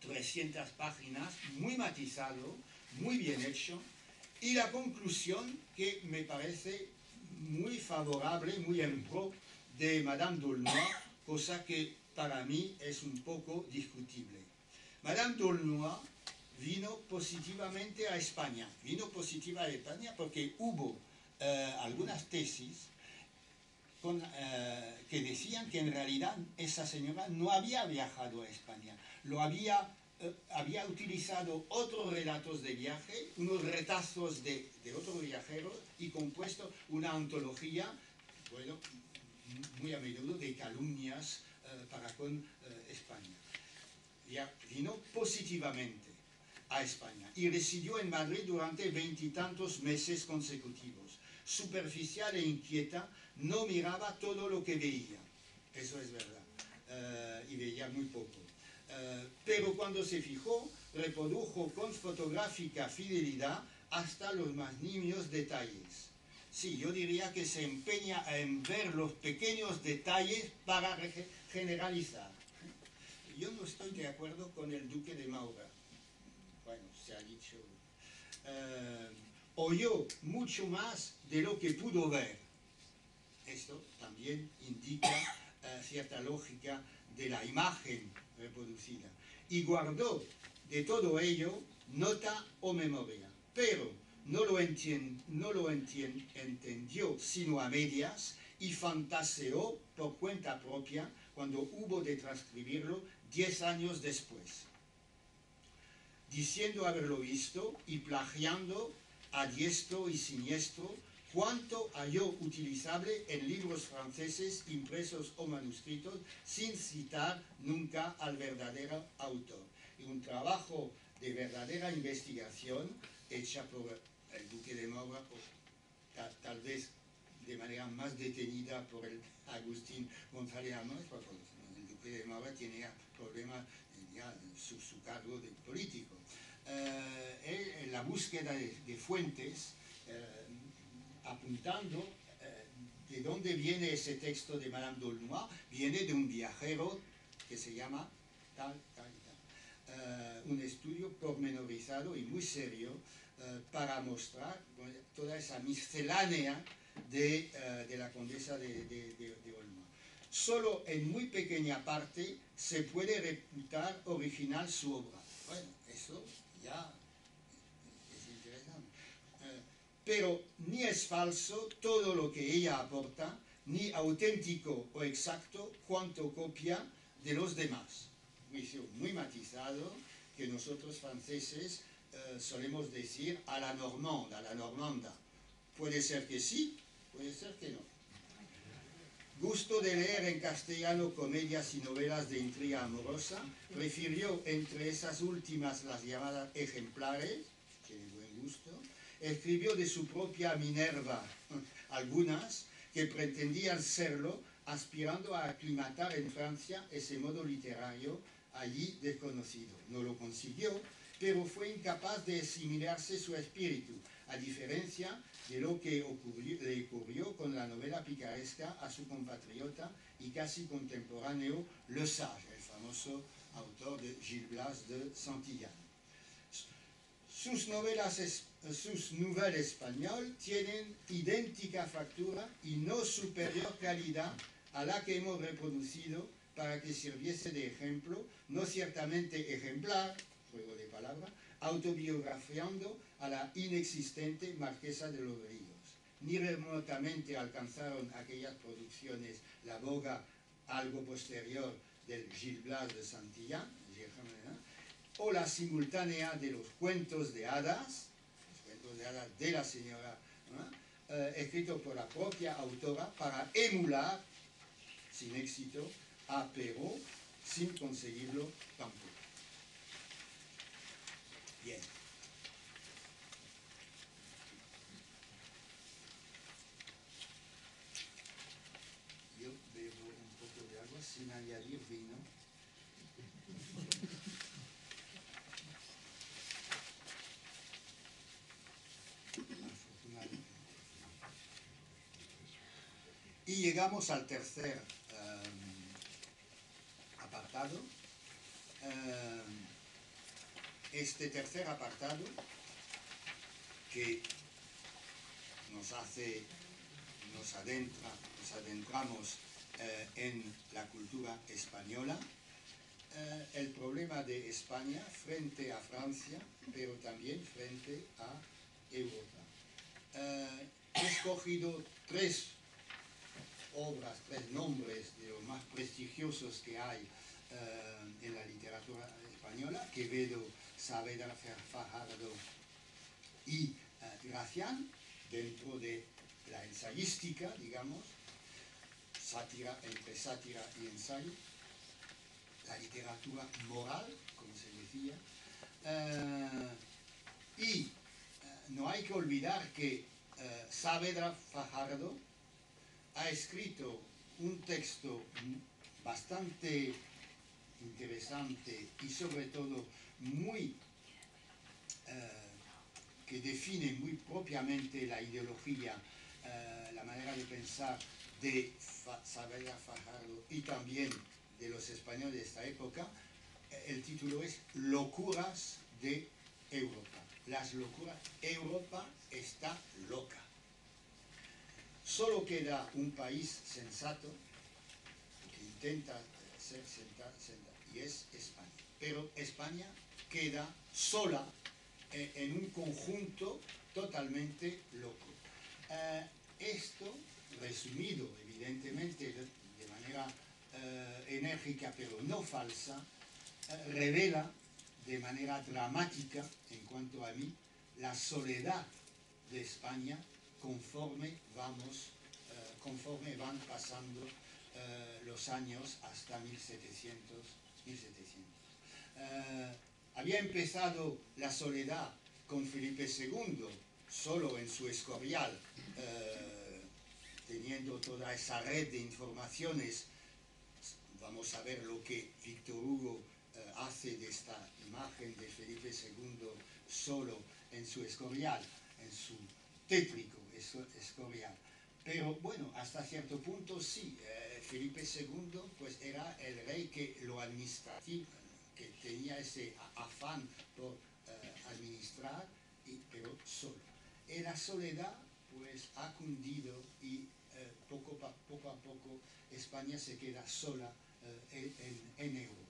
300 páginas, muy matizado, muy bien hecho, y la conclusión que me parece muy favorable, muy en pro de Madame d'Aulnoy, cosa que para mí es un poco discutible. Madame d'Aulnoy vino positivamente a España, porque hubo algunas tesis que decían que en realidad esa señora no había viajado a España, había utilizado otros relatos de viaje, unos retazos de otros viajeros y compuesto una antología, bueno, muy a menudo de calumnias para con España. Ya vino positivamente a España y residió en Madrid durante 20 y tantos meses consecutivos. Superficial e inquieta, no miraba todo lo que veía, eso es verdad, y veía muy poco. Pero cuando se fijó, reprodujo con fotográfica fidelidad hasta los más nimios detalles. Sí, yo diría que se empeña en ver los pequeños detalles para generalizar. Yo no estoy de acuerdo con el duque de Maura. Bueno, se ha dicho. Oyó mucho más de lo que pudo ver. Esto también indica cierta lógica de la imagen reproducida. Y guardó de todo ello nota o memoria. Pero no lo entendió sino a medias y fantaseó por cuenta propia cuando hubo de transcribirlo 10 años después, diciendo haberlo visto y plagiando a diestro y siniestro cuanto halló utilizable en libros franceses impresos o manuscritos sin citar nunca al verdadero autor. Y un trabajo de verdadera investigación hecha por el duque de Maura, o tal vez de manera más detenida por el Agustín González Amós, porque el duque de Maura tenía problemas ya su cargo de político. En la búsqueda de fuentes, apuntando de dónde viene ese texto de Madame d'Aulnoy, viene de un viajero que se llama tal. Un estudio pormenorizado y muy serio para mostrar toda esa miscelánea de la condesa de Aulnoy. Solo en muy pequeña parte se puede reputar original su obra. Bueno, eso ya es interesante. Pero ni es falso todo lo que ella aporta, ni auténtico o exacto cuanto copia de los demás. Juicio muy matizado que nosotros franceses solemos decir a la normanda. Puede ser que sí, puede ser que no. Gusto de leer en castellano comedias y novelas de intriga amorosa, prefirió entre esas últimas las llamadas ejemplares, tiene buen gusto, escribió de su propia Minerva algunas que pretendían serlo, aspirando a aclimatar en Francia ese modo literario allí desconocido. No lo consiguió, pero fue incapaz de asimilarse su espíritu, a diferencia de lo que le ocurrió con la novela picaresca a su compatriota y casi contemporáneo Le Sage, el famoso autor de Gil Blas de Santillán. Sus novelas españolas tienen idéntica factura y no superior calidad a la que hemos reproducido para que sirviese de ejemplo, no ciertamente ejemplar, juego de palabras, autobiografiando a la inexistente Marquesa de los Ríos. Ni remotamente alcanzaron aquellas producciones la boga algo posterior del Gil Blas de Santillán, o la simultánea de los cuentos de hadas de la señora, escrito por la propia autora para emular, sin éxito, a Perrault, sin conseguirlo tampoco. Bien. Yo bebo un poco de agua sin añadir vino. Y llegamos al tercer apartado. Este tercer apartado que nos adentramos en la cultura española, el problema de España frente a Francia, pero también frente a Europa. he escogido tres obras, tres nombres de los más prestigiosos que hay en la literatura española: Quevedo, Saavedra, Fajardo y Gracián, dentro de la ensayística, digamos, sátira, entre sátira y ensayo, la literatura moral, como se decía, y no hay que olvidar que Saavedra Fajardo ha escrito un texto bastante interesante y sobre todo muy que define muy propiamente la ideología, la manera de pensar de Saavedra Fajardo y también de los españoles de esta época. El título es Locuras de Europa. Las locuras. Europa está loca. Solo queda un país sensato que intenta ser sensato, y es España. Pero España queda sola en un conjunto totalmente loco. Esto, resumido evidentemente de manera enérgica pero no falsa, revela de manera dramática, en cuanto a mí, la soledad de España conforme van pasando los años hasta 1700. Había empezado la soledad con Felipe II, solo en su Escorial, teniendo toda esa red de informaciones. Vamos a ver lo que Víctor Hugo hace de esta imagen de Felipe II solo en su Escorial, en su tétrico Escorial. Pero bueno, hasta cierto punto sí, Felipe II pues era el rey que lo administrativo, que tenía ese afán por administrar, pero solo. En la soledad pues ha cundido y poco a poco España se queda sola en Europa.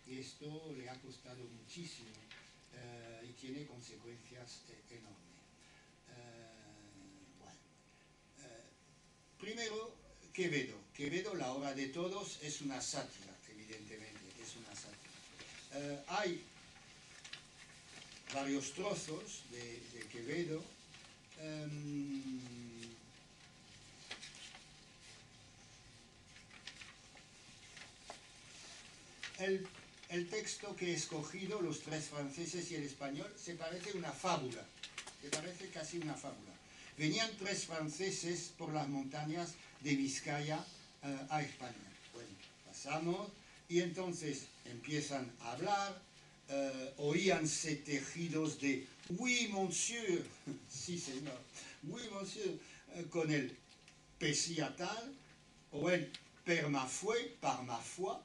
Y esto le ha costado muchísimo y tiene consecuencias enormes. Primero, Quevedo, La hora de todos, es una sátira, evidentemente, es una sátira. Hay varios trozos de Quevedo. El texto que he escogido, Los tres franceses y el español, se parece una fábula, se parece casi una fábula. Venían tres franceses por las montañas de Vizcaya a España. Bueno, pasamos y entonces empiezan a hablar, oíanse tejidos de «Oui, monsieur», sí, señor, «Oui, monsieur», con el pesiatal, o el «per ma foi», «par ma foi»,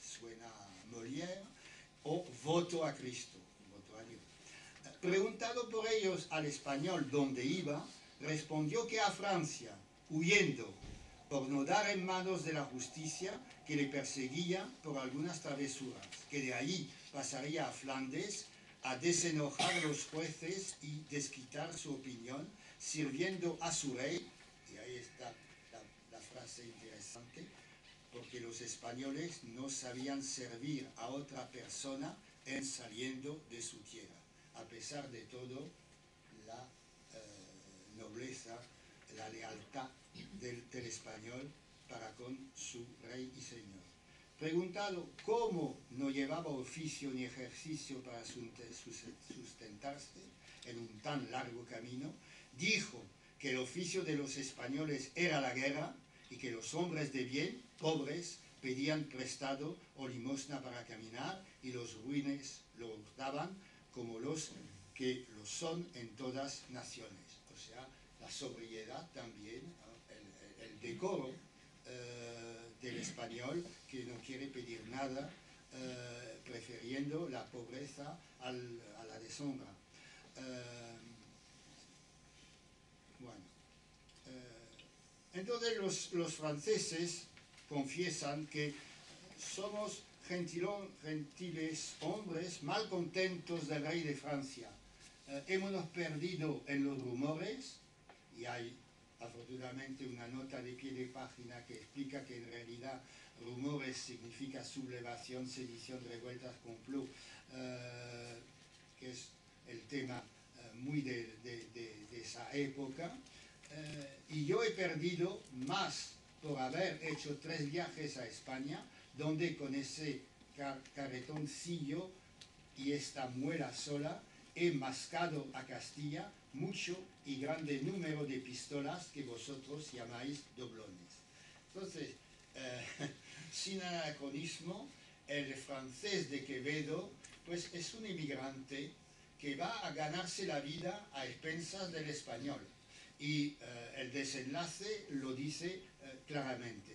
suena a Molière, o «voto a Cristo», voto a Dios. Preguntado por ellos al español dónde iba, respondió que a Francia, huyendo por no dar en manos de la justicia que le perseguía por algunas travesuras, que de allí pasaría a Flandes a desenojar a los jueces y desquitar su opinión, sirviendo a su rey, y ahí está la frase interesante, porque los españoles no sabían servir a otra persona en saliendo de su tierra. A pesar de todo, la nobleza, la lealtad del español para con su rey y señor. Preguntado cómo no llevaba oficio ni ejercicio para sustentarse en un tan largo camino, dijo que el oficio de los españoles era la guerra y que los hombres de bien, pobres, pedían prestado o limosna para caminar y los ruines lo daban como los que lo son en todas naciones. O sea, la sobriedad también, el decoro del español que no quiere pedir nada, prefiriendo la pobreza a la deshonra. Entonces los franceses confiesan que somos gentiles hombres malcontentos del rey de Francia, hemos perdido en los rumores, y hay afortunadamente una nota de pie de página que explica que en realidad rumores significa sublevación, sedición, revueltas, complot, que es el tema muy de esa época. Y yo he perdido más por haber hecho 3 viajes a España, donde con ese carretoncillo y esta muela sola he mascado a Castilla mucho y grande número de pistolas que vosotros llamáis doblones. Entonces, sin anacronismo, el francés de Quevedo pues es un inmigrante que va a ganarse la vida a expensas del español. Y el desenlace lo dice claramente.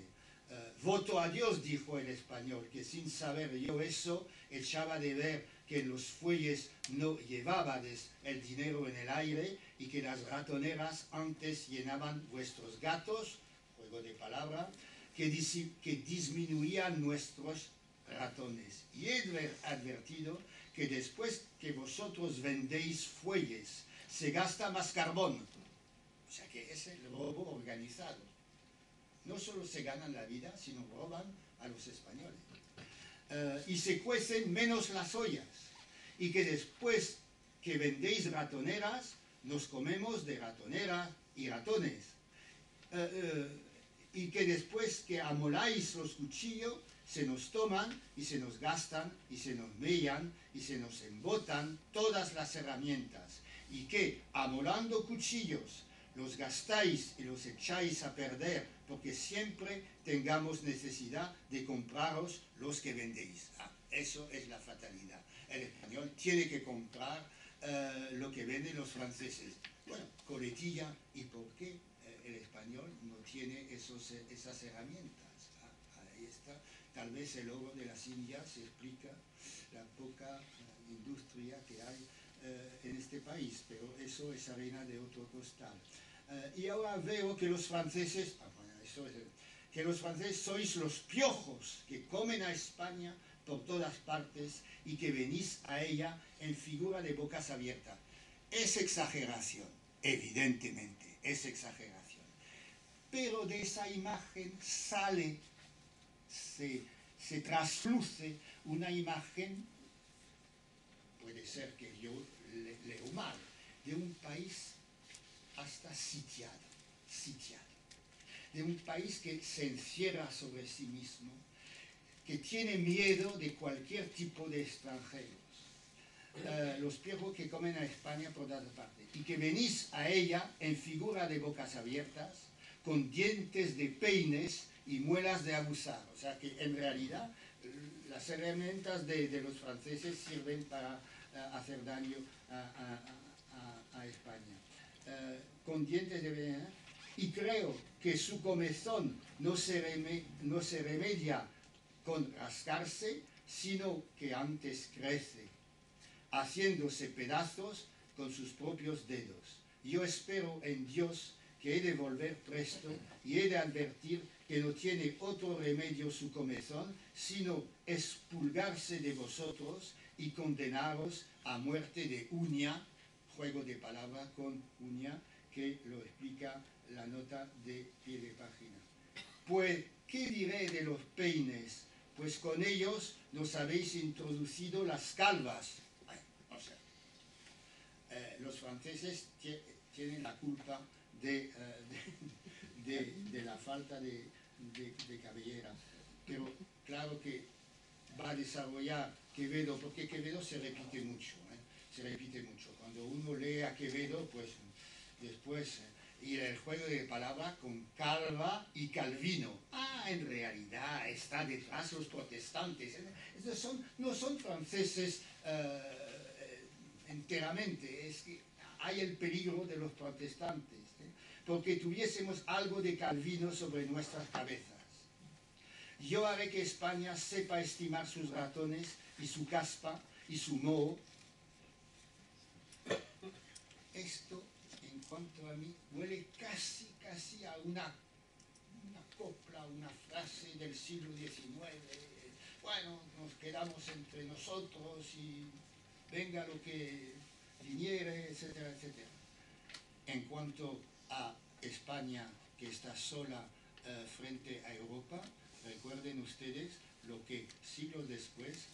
Voto a Dios, dijo el español, que sin saber yo eso, echaba de ver que en los fuelles no llevábades el dinero en el aire y que las ratoneras antes llenaban vuestros gatos, juego de palabra, que disminuían nuestros ratones. Y he advertido que después que vosotros vendéis fuelles, se gasta más carbón. O sea que es el robo organizado. No solo se ganan la vida, sino roban a los españoles. Y se cuecen menos las ollas. Y que después que vendéis ratoneras, nos comemos de ratoneras y ratones. Y que después que amoláis los cuchillos, se nos toman y se nos gastan y se nos mellan y se nos embotan todas las herramientas. Y que amolando cuchillos, los gastáis y los echáis a perder porque siempre tengamos necesidad de compraros los que vendéis. Eso es la fatalidad. El español tiene que comprar lo que venden los franceses. Bueno, coletilla, ¿y por qué el español no tiene esas herramientas? Ahí está. Tal vez el oro de las Indias explica la poca industria que hay en este país, pero eso es harina de otro costal. Y ahora veo que los franceses, que los franceses sois los piojos que comen a España por todas partes y que venís a ella en figura de bocas abiertas. Es exageración, evidentemente, es exageración. Pero de esa imagen sale, se trasluce una imagen, puede ser que yo leo mal, de un país hasta sitiado, de un país que se encierra sobre sí mismo, que tiene miedo de cualquier tipo de extranjeros, los piojos que comen a España por todas partes, y que venís a ella en figura de bocas abiertas, con dientes de peines y muelas de abusar. O sea que en realidad las herramientas de los franceses sirven para hacer daño a España. Con dientes de peines, y creo que su comezón no se remedia con rascarse, sino que antes crece, haciéndose pedazos con sus propios dedos. Yo espero en Dios que he de volver presto y he de advertir que no tiene otro remedio su comezón, sino expulgarse de vosotros y condenaros a muerte de uña, juego de palabras con uña, que lo explica la nota de pie de página. Pues, ¿qué diré de los peines? Pues con ellos nos habéis introducido las calvas. O sea, los franceses tienen la culpa de la falta de cabellera. Pero claro que va a desarrollar Quevedo, porque Quevedo se repite mucho. Se repite mucho. Cuando uno lee a Quevedo, pues después... y el juego de palabras con Calva y Calvino. En realidad está detrás los protestantes. Estos no son franceses enteramente, es que hay el peligro de los protestantes, porque tuviésemos algo de Calvino sobre nuestras cabezas. Yo haré que España sepa estimar sus ratones y su caspa y su moho. Esto, en cuanto a mí, huele casi a una copla, una frase del siglo XIX. Bueno, nos quedamos entre nosotros y venga lo que Finiere, etcétera, etcétera. En cuanto a España, que está sola frente a Europa, recuerden ustedes lo que siglos después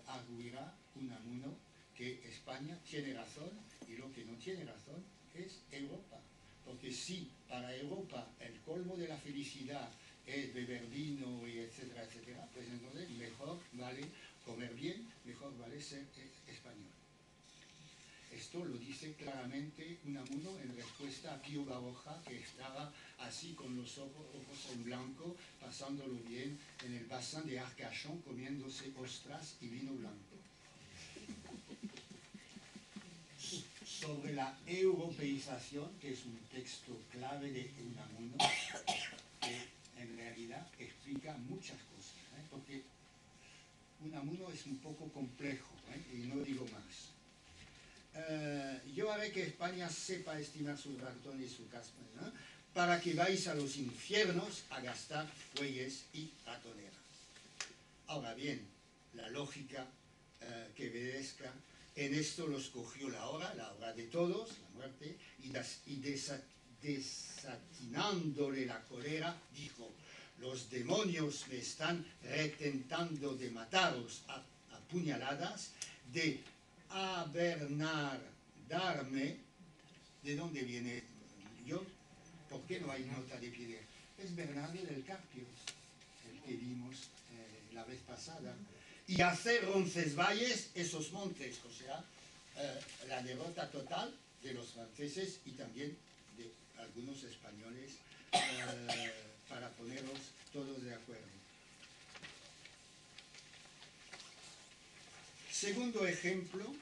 arguirá Unamuno, que España tiene razón y lo que no tiene razón es Europa. Porque si para Europa el colmo de la felicidad es beber vino y etcétera, etcétera, pues entonces mejor vale comer bien, mejor vale ser español. Esto lo dice claramente Unamuno en respuesta a Pío Baroja, que estaba así con los ojos en blanco, pasándolo bien en el bassin de Arcachon, comiéndose ostras y vino blanco. Sobre la europeización, que es un texto clave de Unamuno, que en realidad explica muchas cosas, porque Unamuno es un poco complejo, y no digo más. Yo haré que España sepa estimar su ratón y su caspa, ¿no? Para que vais a los infiernos a gastar bueyes y ratoneras. Ahora bien, la lógica que obedezca, en esto los cogió la hora de todos, la muerte, y desatinándole la cólera, dijo: los demonios me están retentando de mataros a puñaladas, de darme. ¿De dónde viene yo? ¿Por qué no hay nota de piedra? Es Bernardo del Carpio, el que vimos la vez pasada. Y hacer Roncesvalles esos montes, o sea, la derrota total de los franceses y también de algunos españoles, para ponerlos todos de acuerdo. Segundo ejemplo,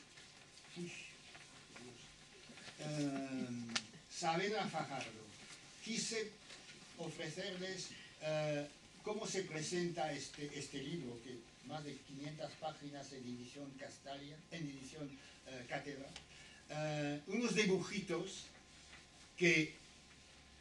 Saavedra Fajardo. Quise ofrecerles cómo se presenta este libro, que más de 500 páginas en edición Castalia, en edición Cátedra, unos dibujitos que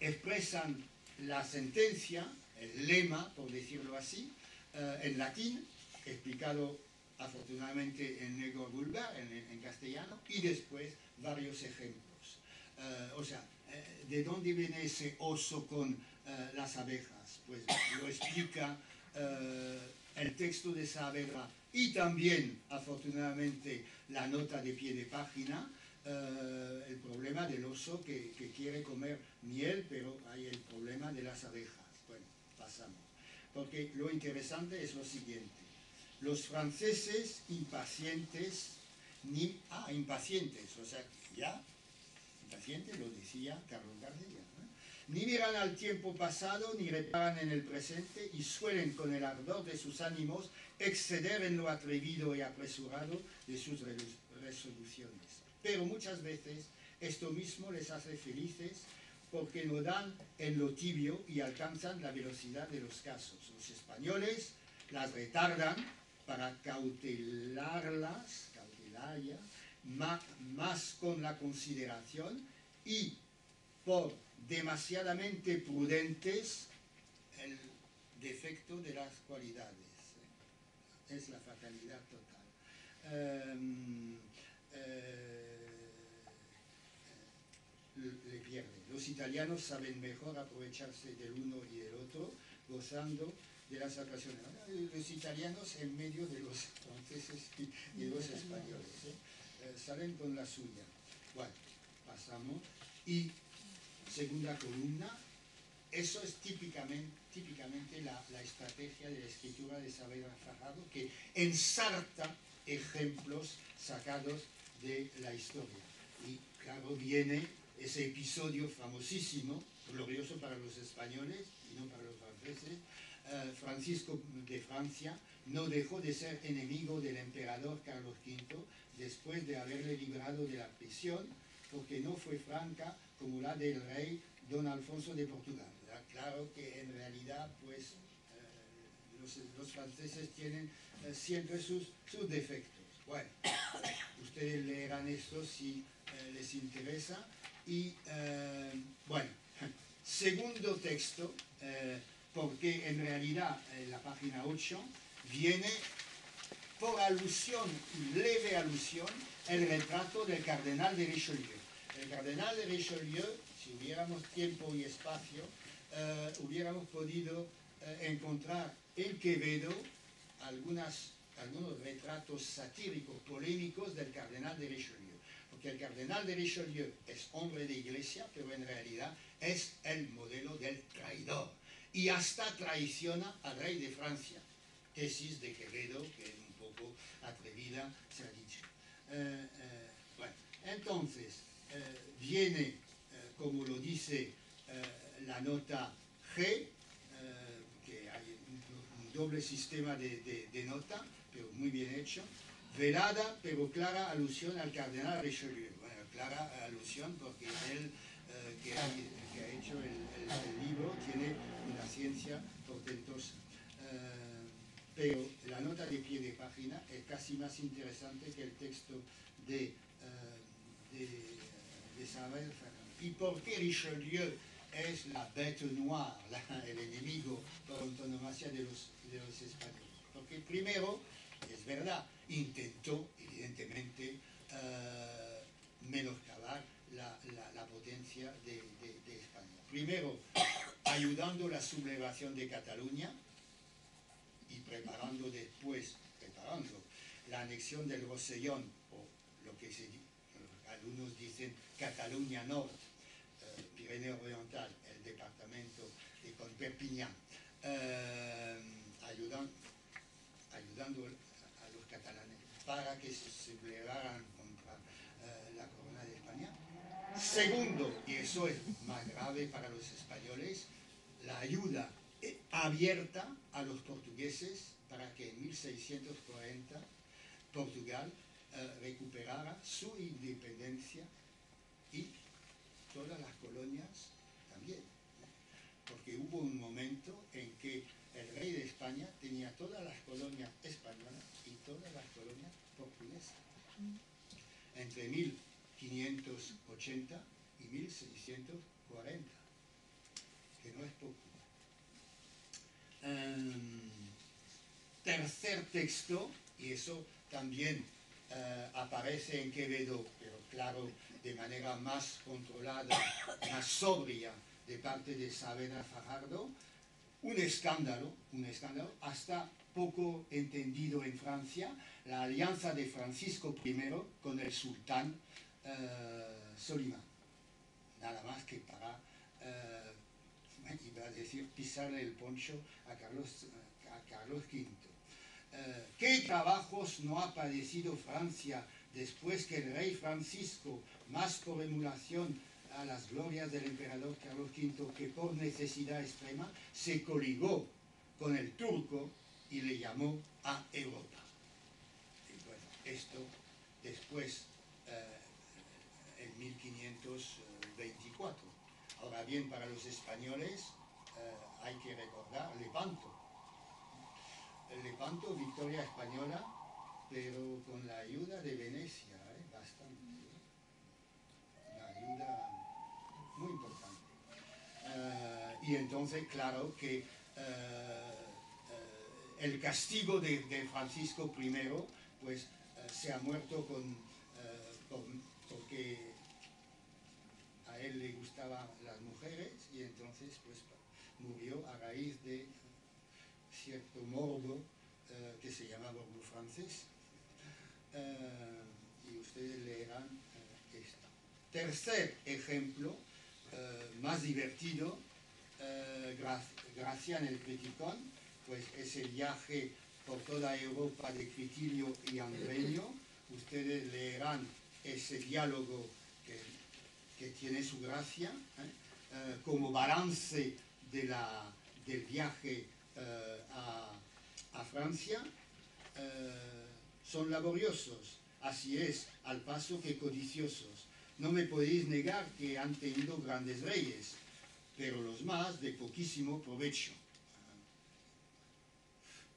expresan la sentencia, el lema, por decirlo así, en latín, explicado afortunadamente en lengua vulgar, en castellano, y después varios ejemplos. O sea, ¿de dónde viene ese oso con las abejas? Pues lo explica el texto de Saavedra y también, afortunadamente, la nota de pie de página, el problema del oso que quiere comer miel, pero hay el problema de las abejas. Bueno, pasamos. Porque lo interesante es lo siguiente. Los franceses impacientes, o sea, ya, impacientes, lo decía Carlos Gardella, ¿no? Ni miran al tiempo pasado, ni reparan en el presente, y suelen, con el ardor de sus ánimos, exceder en lo atrevido y apresurado de sus resoluciones. Pero muchas veces esto mismo les hace felices, porque no dan en lo tibio y alcanzan la velocidad de los casos. Los españoles las retardan para cautelarlas, más con la consideración, y por demasiadamente prudentes, el defecto de las cualidades. Es la fatalidad total. Le pierden. Los italianos saben mejor aprovecharse del uno y del otro, gozando de las ocasiones. Los italianos en medio de los franceses y de los españoles, salen con la suya. Bueno, pasamos. Y segunda columna, eso es típicamente la estrategia de la escritura de Saavedra Fajardo, que ensarta ejemplos sacados de la historia. Y claro, viene ese episodio famosísimo, glorioso para los españoles y no para los franceses. Francisco de Francia no dejó de ser enemigo del emperador Carlos V después de haberle librado de la prisión, porque no fue franca como la del rey don Alfonso de Portugal. Claro que en realidad, pues, los franceses tienen siempre sus defectos. Bueno, ustedes leerán esto si les interesa. Y, bueno, segundo texto, porque en realidad en la página 8 viene por alusión, leve alusión, el retrato del cardenal de Richelieu. El cardenal de Richelieu, si hubiéramos tiempo y espacio, hubiéramos podido encontrar en Quevedo algunos retratos satíricos, polémicos del cardenal de Richelieu. Porque el cardenal de Richelieu es hombre de iglesia, pero en realidad es el modelo del traidor. Y hasta traiciona al rey de Francia. Tesis de Quevedo, que es un poco atrevida, se ha dicho. Bueno, entonces, viene, como lo dice la nota G, que hay un doble sistema de nota, pero muy bien hecho, velada pero clara alusión al cardenal Richelieu. Bueno, clara alusión porque él, que ha hecho el libro, tiene una ciencia portentosa. Pero la nota de pie de página es casi más interesante que el texto de Isabel Ferrand. ¿Y por qué Richelieu es la bête noire, el enemigo por antonomasia de los españoles? Porque primero, es verdad, intentó evidentemente menoscabar la potencia de España. Primero, ayudando la sublevación de Cataluña y preparando después la anexión del Rosellón, o lo que algunos dicen Cataluña Norte, Pirineo Oriental, el departamento de con Perpiñán, ayudando a los catalanes para que se sublevaran contra la corona de España. Segundo, y eso es más grave para los españoles, la ayuda abierta a los portugueses para que en 1640 Portugal recuperara su independencia y todas las colonias también. Porque hubo un momento en que el rey de España tenía todas las colonias españolas y todas las colonias portuguesas. Entre 1580 y 1640, que no es poco. Tercer texto, y eso también aparece en Quevedo, pero claro, de manera más controlada, más sobria, de parte de Saavedra Fajardo, un escándalo hasta poco entendido en Francia, la alianza de Francisco I con el sultán Solimán, nada más que para, iba a decir, pisarle el poncho a Carlos V. ¿Qué trabajos no ha padecido Francia después que el rey Francisco, más por emulación a las glorias del emperador Carlos V que por necesidad extrema, se coligó con el turco y le llamó a Europa? Y bueno, esto después, en 1524. Ahora bien, para los españoles hay que recordar Lepanto. El Lepanto, victoria española, pero con la ayuda de Venecia, bastante. Una ayuda muy importante. Y entonces, claro que el castigo de Francisco I, pues se ha muerto porque a él le gustaban las mujeres y entonces pues murió a raíz de cierto morbo que se llamaba Orgullo francés. Y ustedes leerán esto. Tercer ejemplo, más divertido, Gracián el Criticón, pues ese viaje por toda Europa de Critilio y Andreño. Ustedes leerán ese diálogo que tiene su gracia, como balance del viaje a Francia. Son laboriosos, así es, al paso que codiciosos. No me podéis negar que han tenido grandes reyes, pero los más de poquísimo provecho.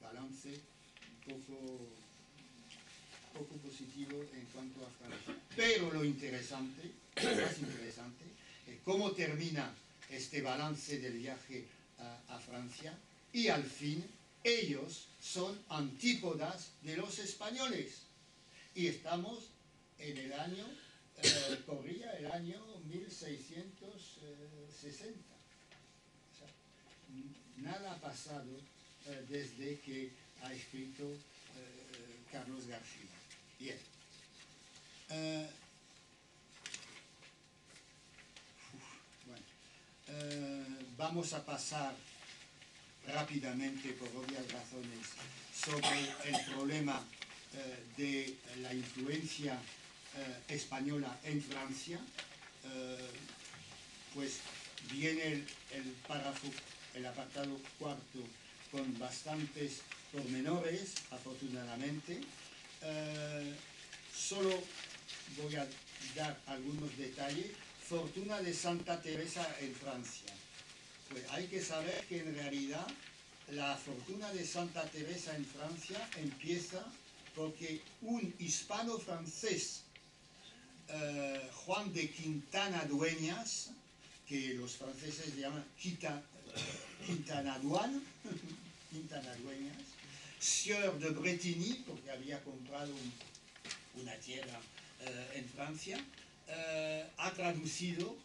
Balance un poco positivo en cuanto a Francia. Pero lo interesante, más interesante, es cómo termina este balance del viaje a Francia y al fin ellos son antípodas de los españoles. Y estamos en el año, corría el año 1660. O sea, nada ha pasado desde que ha escrito Carlos García. Bien. Vamos a pasar rápidamente, por obvias razones, sobre el problema de la influencia española en Francia. Pues viene el párrafo, el apartado cuarto, con bastantes pormenores, afortunadamente. Solo voy a dar algunos detalles. Fortuna de Santa Teresa en Francia. Pues hay que saber que en realidad la fortuna de Santa Teresa en Francia empieza porque un hispano francés, Juan de Quintana Dueñas, que los franceses llaman Quintana Dueñas, sieur de Bretigny, porque había comprado una tierra en Francia, ha traducido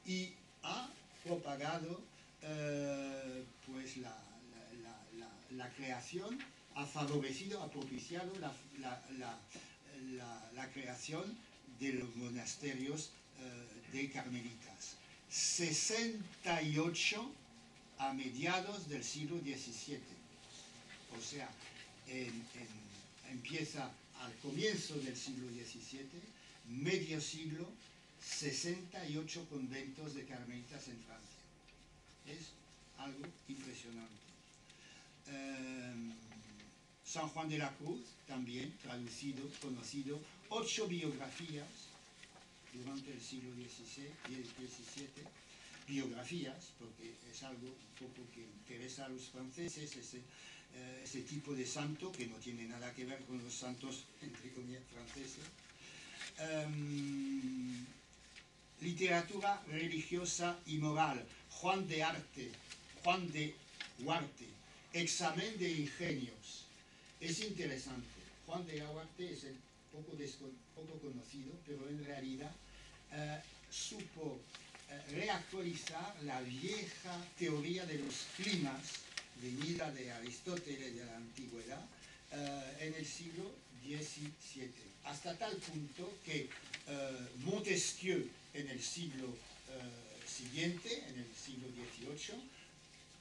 y ha propagado pues la creación, ha favorecido, ha propiciado la creación de los monasterios de carmelitas. 68 a mediados del siglo XVII. O sea, empieza al comienzo del siglo XVII, medio siglo, 68 conventos de carmelitas en Francia. Es algo impresionante. San Juan de la Cruz, también traducido, conocido, 8 biografías durante el siglo XVII, biografías, porque es algo un poco que interesa a los franceses, ese tipo de santo, que no tiene nada que ver con los santos, entre comillas, franceses. Literatura religiosa y moral, Juan de Huarte, examen de ingenios. Es interesante. Juan de Huarte es poco conocido, pero en realidad supo reactualizar la vieja teoría de los climas venida de Aristóteles de la antigüedad en el siglo XVII, hasta tal punto que Montesquieu en el siglo siguiente, en el siglo XVIII,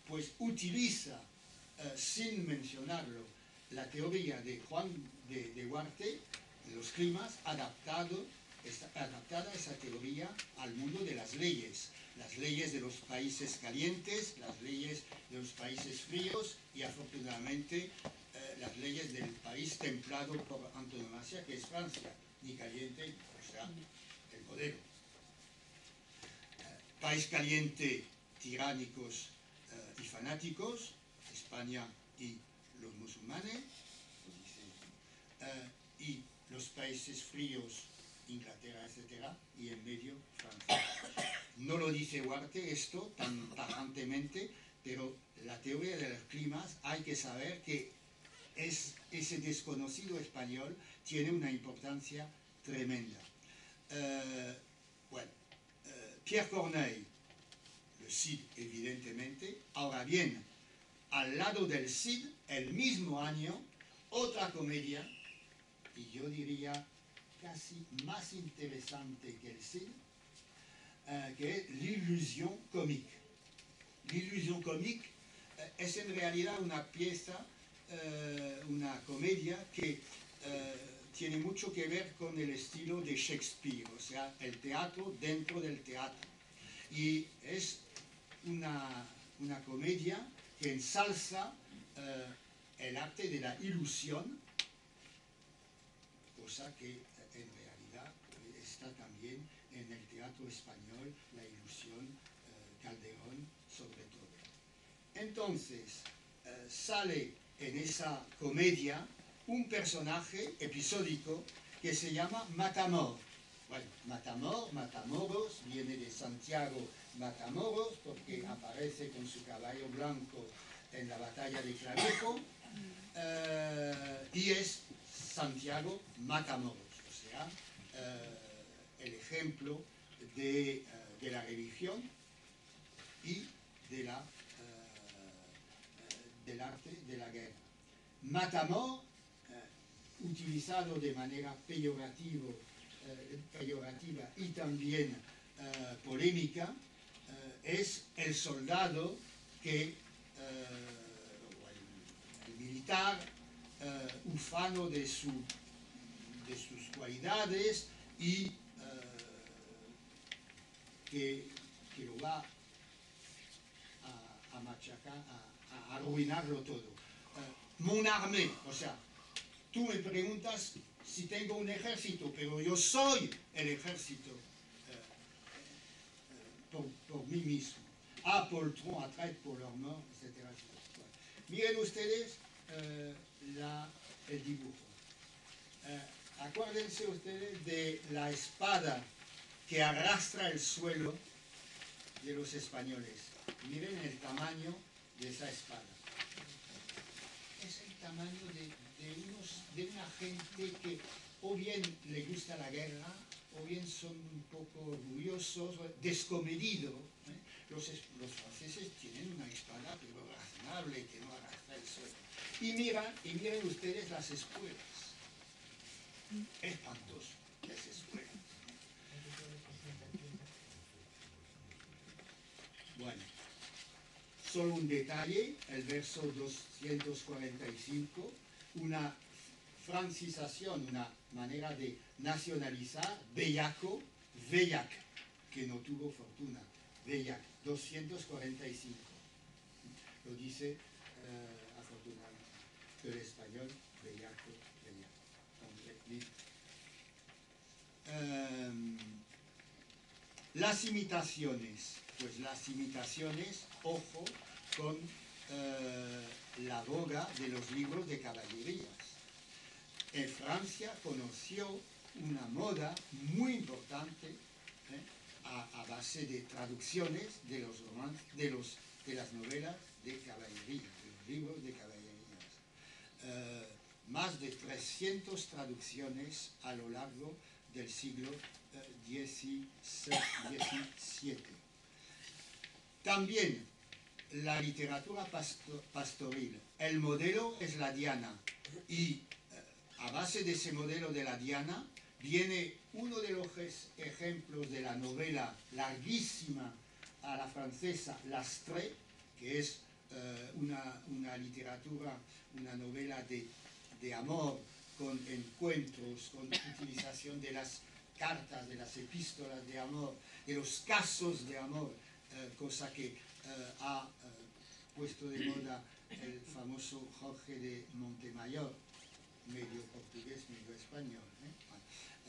pues utiliza, sin mencionarlo, la teoría de Juan de Huarte, de los climas, adaptada esa teoría al mundo de las leyes de los países calientes, las leyes de los países fríos y afortunadamente las leyes del país templado por antonomasia, que es Francia, ni caliente, o sea, el modelo. País caliente, tiránicos y fanáticos, España y los musulmanes, y los países fríos, Inglaterra, etc., y en medio Francia. No lo dice Huarte esto tan tajantemente, pero la teoría de los climas hay que saber que ese desconocido español tiene una importancia tremenda. Pierre Corneille, el Cid evidentemente. Ahora bien, al lado del Cid, el mismo año, otra comedia, y yo diría casi más interesante que el Cid, que es L'Illusion comique. L'Illusion comique es en realidad una pieza, una comedia que tiene mucho que ver con el estilo de Shakespeare, o sea, el teatro dentro del teatro. Y es una comedia que ensalza el arte de la ilusión, cosa que en realidad está también en el teatro español, la ilusión, Calderón sobre todo. Entonces, sale en esa comedia un personaje episódico que se llama Matamor. Bueno, Matamoros, viene de Santiago Matamoros, porque aparece con su caballo blanco en la batalla de Clavijo, y es Santiago Matamoros, o sea, el ejemplo de la religión y del arte de la guerra. Matamoros, utilizado de manera peyorativa y también polémica, es el soldado que, el militar, ufano de sus cualidades y que lo va a machacar, a arruinarlo todo. Mon armée, o sea, tú me preguntas si tengo un ejército, pero yo soy el ejército por mí mismo. A por le tronc, à traître pour leur mort, etc. Bueno, miren ustedes el dibujo. Acuérdense ustedes de la espada que arrastra el suelo de los españoles. Miren el tamaño de esa espada. Es el tamaño de una gente que o bien le gusta la guerra, o bien son un poco orgullosos, descomedidos. Los franceses tienen una espada, pero razonable, que no arrastra el suelo. Y miren ustedes las espuelas. Espantoso, las espuelas. Bueno, solo un detalle, el verso 245, una francización, una manera de nacionalizar, bellaco, Veillac, que no tuvo fortuna, Veillac, 245. Lo dice afortunadamente, el español, bellaco, las imitaciones, pues las imitaciones, ojo, con la boga de los libros de caballerías. En Francia conoció una moda muy importante a base de traducciones de los romances, de las novelas de caballería, de los libros de caballerías. Más de 300 traducciones a lo largo del siglo XVII. También la literatura pastoril. El modelo es la diana y a base de ese modelo de la diana viene uno de los ejemplos de la novela larguísima a la francesa, L'Astrée, que es una literatura, una novela de amor, con encuentros, con utilización de las cartas, de las epístolas de amor, de los casos de amor, cosa que ha puesto de moda el famoso Jorge de Montemayor, medio portugués, medio español,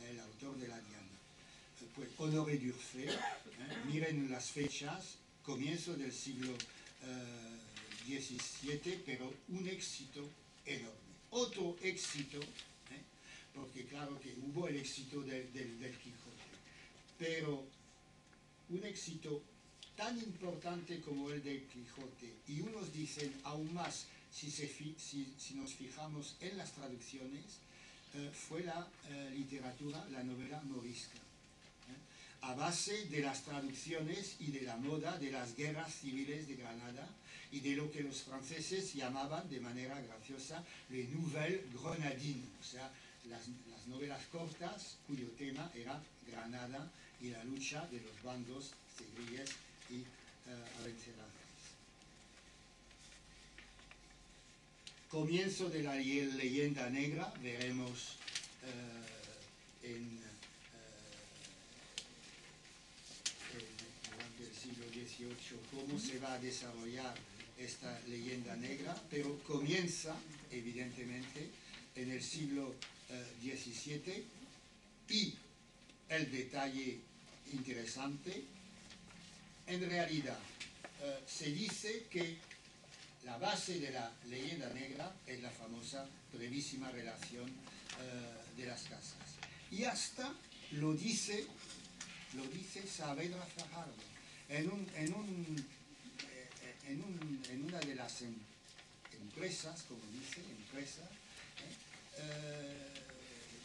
el autor de la Diana. Pues Honoré d'Urfé, miren las fechas, comienzo del siglo XVII, pero un éxito enorme. Otro éxito, porque claro que hubo el éxito del Quijote, pero un éxito tan importante como el del Quijote, y unos dicen aún más, si nos fijamos en las traducciones, fue la literatura, la novela morisca, a base de las traducciones y de la moda de las guerras civiles de Granada y de lo que los franceses llamaban de manera graciosa les nouvelles grenadines, o sea, las novelas cortas cuyo tema era Granada y la lucha de los bandos segríes y abencerrados. Comienzo de la leyenda negra, veremos durante el siglo XVIII cómo se va a desarrollar esta leyenda negra, pero comienza evidentemente en el siglo XVII y el detalle interesante, en realidad se dice que la base de la leyenda negra es la famosa brevísima relación de las casas. Y hasta lo dice Saavedra Fajardo en una de las empresas, como dice, empresas,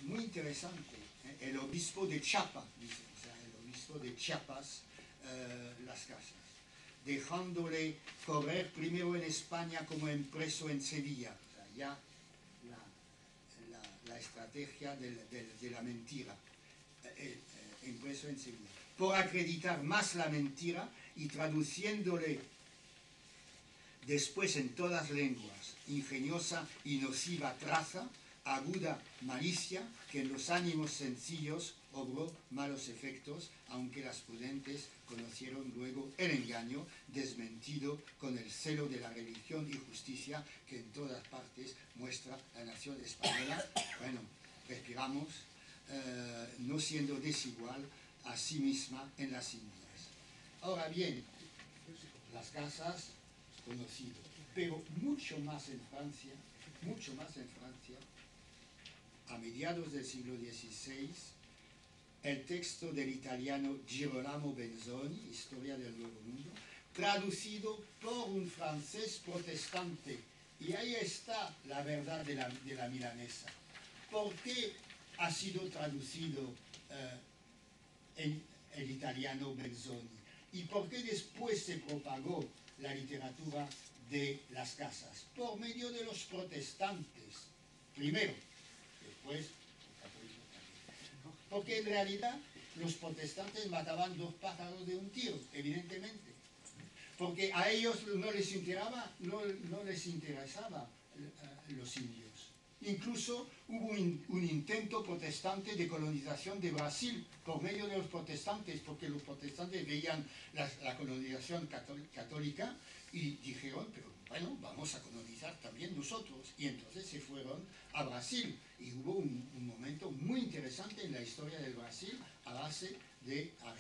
muy interesante. El obispo de Chiapas, dice, o sea, el obispo de Chiapas, las casas, dejándole correr primero en España como preso en Sevilla, o sea, ya la estrategia de la mentira, impreso en Sevilla, por acreditar más la mentira y traduciéndole después en todas lenguas, ingeniosa y nociva traza, aguda malicia, que en los ánimos sencillos obró malos efectos, aunque las prudentes conocieron luego el engaño, desmentido con el celo de la religión y justicia que en todas partes muestra la nación española. Bueno, respiramos, no siendo desigual a sí misma en las Indias. Ahora bien, las casas, conocido, pero mucho más en Francia, a mediados del siglo XVI, el texto del italiano Girolamo Benzoni, Historia del Nuevo Mundo, traducido por un francés protestante. Y ahí está la verdad de la milanesa. ¿Por qué ha sido traducido el italiano Benzoni? ¿Y por qué después se propagó la literatura de las casas? Por medio de los protestantes, primero, después los católicos también. Porque en realidad los protestantes mataban dos pájaros de un tiro, evidentemente. Porque a ellos no les interesaba los indios. Incluso hubo un intento protestante de colonización de Brasil por medio de los protestantes, porque los protestantes veían la colonización católica y dijeron, pero bueno, vamos a colonizar también nosotros. Y entonces se fueron a Brasil y hubo un momento muy interesante en la historia del Brasil a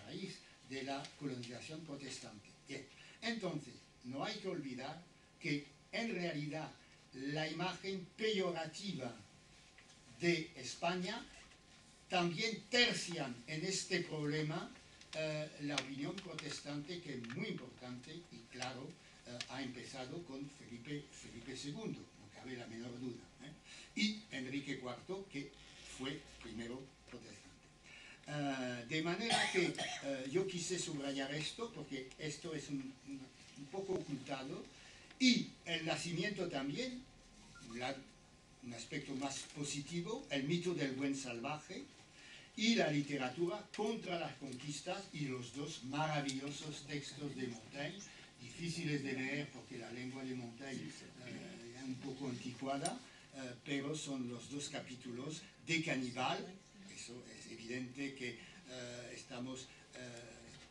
raíz de la colonización protestante. Bien. Entonces, no hay que olvidar que en realidad la imagen peyorativa de España también tercian en este problema la opinión protestante, que es muy importante y claro, ha empezado con Felipe II, no cabe la menor duda, y Enrique IV, que fue primero protestante. De manera que yo quise subrayar esto, porque esto es un poco ocultado, y el nacimiento también, un aspecto más positivo, el mito del buen salvaje, y la literatura contra las conquistas, y los dos maravillosos textos de Montaigne, difíciles de leer porque la lengua de Montaigne es un poco anticuada, pero son los dos capítulos de Cannibal. Eso es evidente que estamos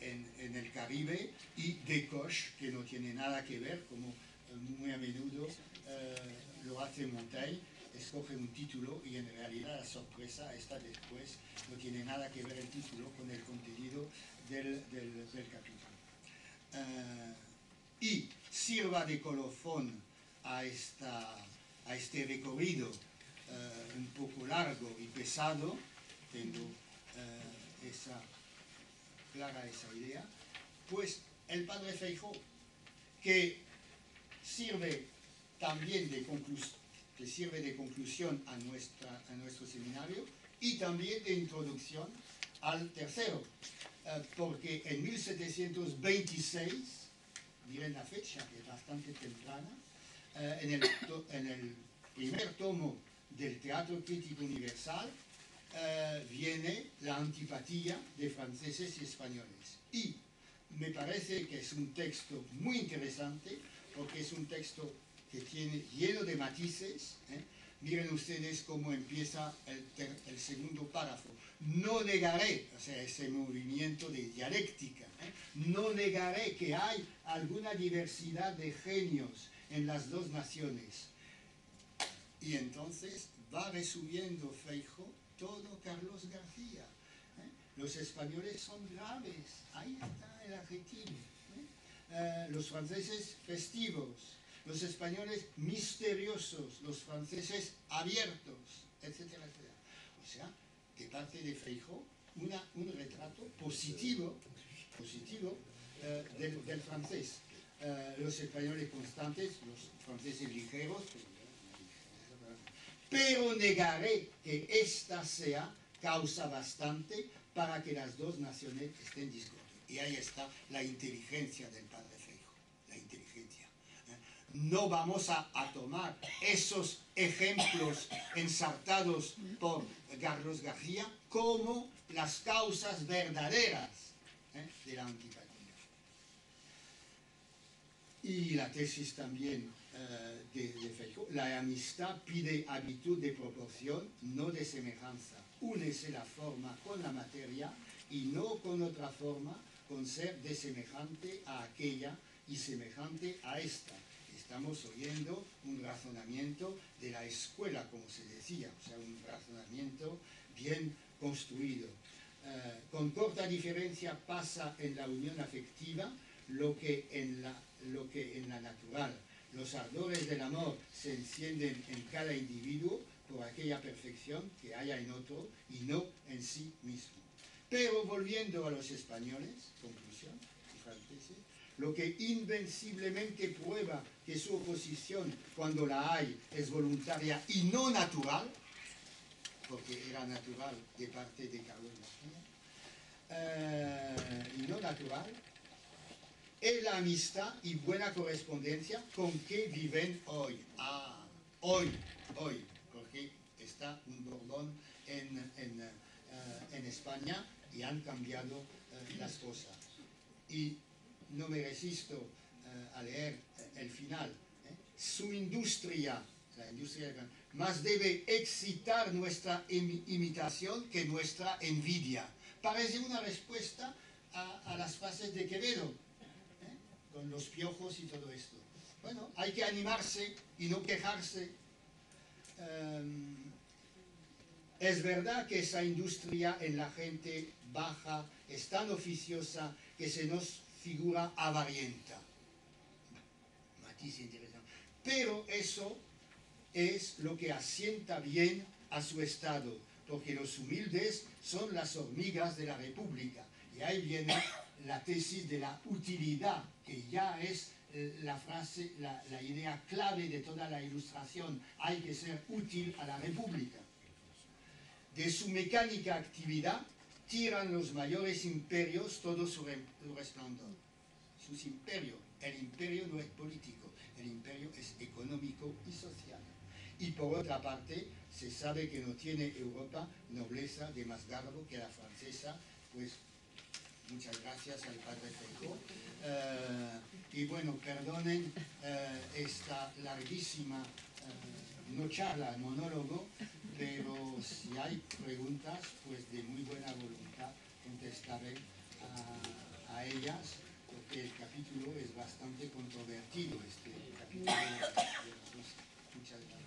en el Caribe, y de Coche, que no tiene nada que ver, como muy a menudo lo hace Montaigne, escoge un título y en realidad la sorpresa está después, no tiene nada que ver el título con el contenido del capítulo. Y sirva de colofón a este recorrido un poco largo y pesado, tengo clara esa idea, pues el padre Feijóo, que sirve también de conclusión a nuestro seminario y también de introducción al tercero, porque en 1726, miren la fecha, que es bastante temprana, en el primer tomo del Teatro Crítico Universal viene la antipatía de franceses y españoles. Y me parece que es un texto muy interesante, porque es un texto que tiene lleno de matices. Miren ustedes cómo empieza el segundo párrafo. No negaré, o sea, ese movimiento de dialéctica, no negaré que hay alguna diversidad de genios en las dos naciones. Y entonces va resumiendo Feijóo todo Carlos García. Los españoles son graves, ahí está el adjetivo. Los franceses festivos, los españoles misteriosos, los franceses abiertos, etcétera, etcétera. O sea, de parte de Feijóo, un retrato positivo del francés. los españoles constantes, los franceses ligeros, pero negaré que esta sea causa bastante para que las dos naciones estén discordias. Y ahí está la inteligencia del padre Feijóo, la inteligencia. No vamos a tomar esos ejemplos ensartados por Carlos García como las causas verdaderas de la antipatía. Y la tesis también de Feijóo, la amistad pide habitud de proporción, no de semejanza. Únese la forma con la materia y no con otra forma, con ser desemejante a aquella y semejante a esta. Estamos oyendo un razonamiento de la escuela, como se decía, o sea, un razonamiento bien construido. Con corta diferencia pasa en la unión afectiva lo que en la natural. Los ardores del amor se encienden en cada individuo por aquella perfección que haya en otro y no en sí mismo. Pero volviendo a los españoles, conclusión, y franceses, lo que invenciblemente prueba que su oposición, cuando la hay, es voluntaria y no natural, porque era natural de parte de Carlos García, y no natural, es la amistad y buena correspondencia con que viven hoy. Hoy, porque está un Borbón en España y han cambiado las cosas. Y no me resisto a leer el final. Su industria, la industria más debe excitar nuestra imitación que nuestra envidia. Parece una respuesta a las frases de Quevedo, con los piojos y todo esto. Bueno, hay que animarse y no quejarse. Es verdad que esa industria en la gente baja es tan oficiosa que se nos figura avarienta. Matiz interesante. Pero eso es lo que asienta bien a su estado, porque los humildes son las hormigas de la República. Y ahí viene la tesis de la utilidad, que ya es la frase, la idea clave de toda la Ilustración. Hay que ser útil a la República. De su mecánica actividad tiran los mayores imperios todo su resplandor. Sus imperios. El imperio no es político, el imperio es económico y social. Y por otra parte, se sabe que no tiene Europa nobleza de más garbo que la francesa, pues muchas gracias al padre Feijóo. Y bueno, perdonen esta larguísima, no charla, monólogo, pero si hay preguntas, pues de muy buena voluntad contestaré a ellas, porque el capítulo es bastante controvertido, este capítulo de la Rosa. Muchas gracias.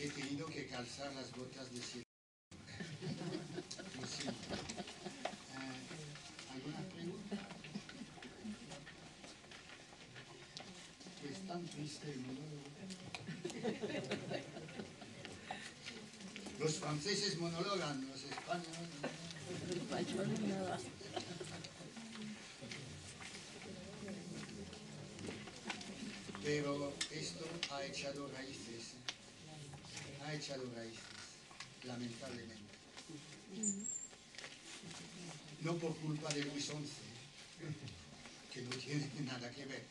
He tenido que calzar las botas de siete. Lo siento. ¿Alguna pregunta? Es tan triste el monólogo. Los franceses monologan, los españoles no. Pero esto ha echado raíces, lamentablemente. No por culpa de Luis XI, que no tiene nada que ver,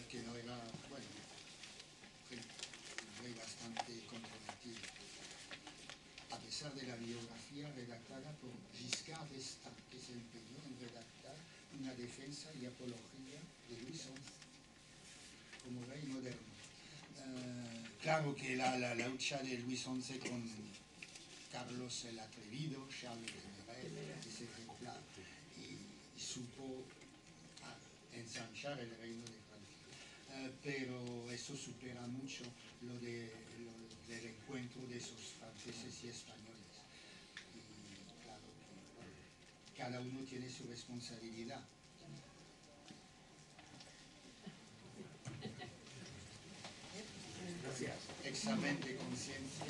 que no era, bueno, fue bastante controvertido. A pesar de la biografía redactada por Giscard d'Estaing, que se empeñó en redactar una defensa y apología de Luis XI como rey moderno. Claro que la lucha de Luis XI con Carlos el Atrevido, Charles el General, es ejemplar, y supo ensanchar el reino de Francia. Pero eso supera mucho lo del encuentro de esos franceses y españoles. Y claro que bueno, cada uno tiene su responsabilidad. Gracias. Examen de conciencia.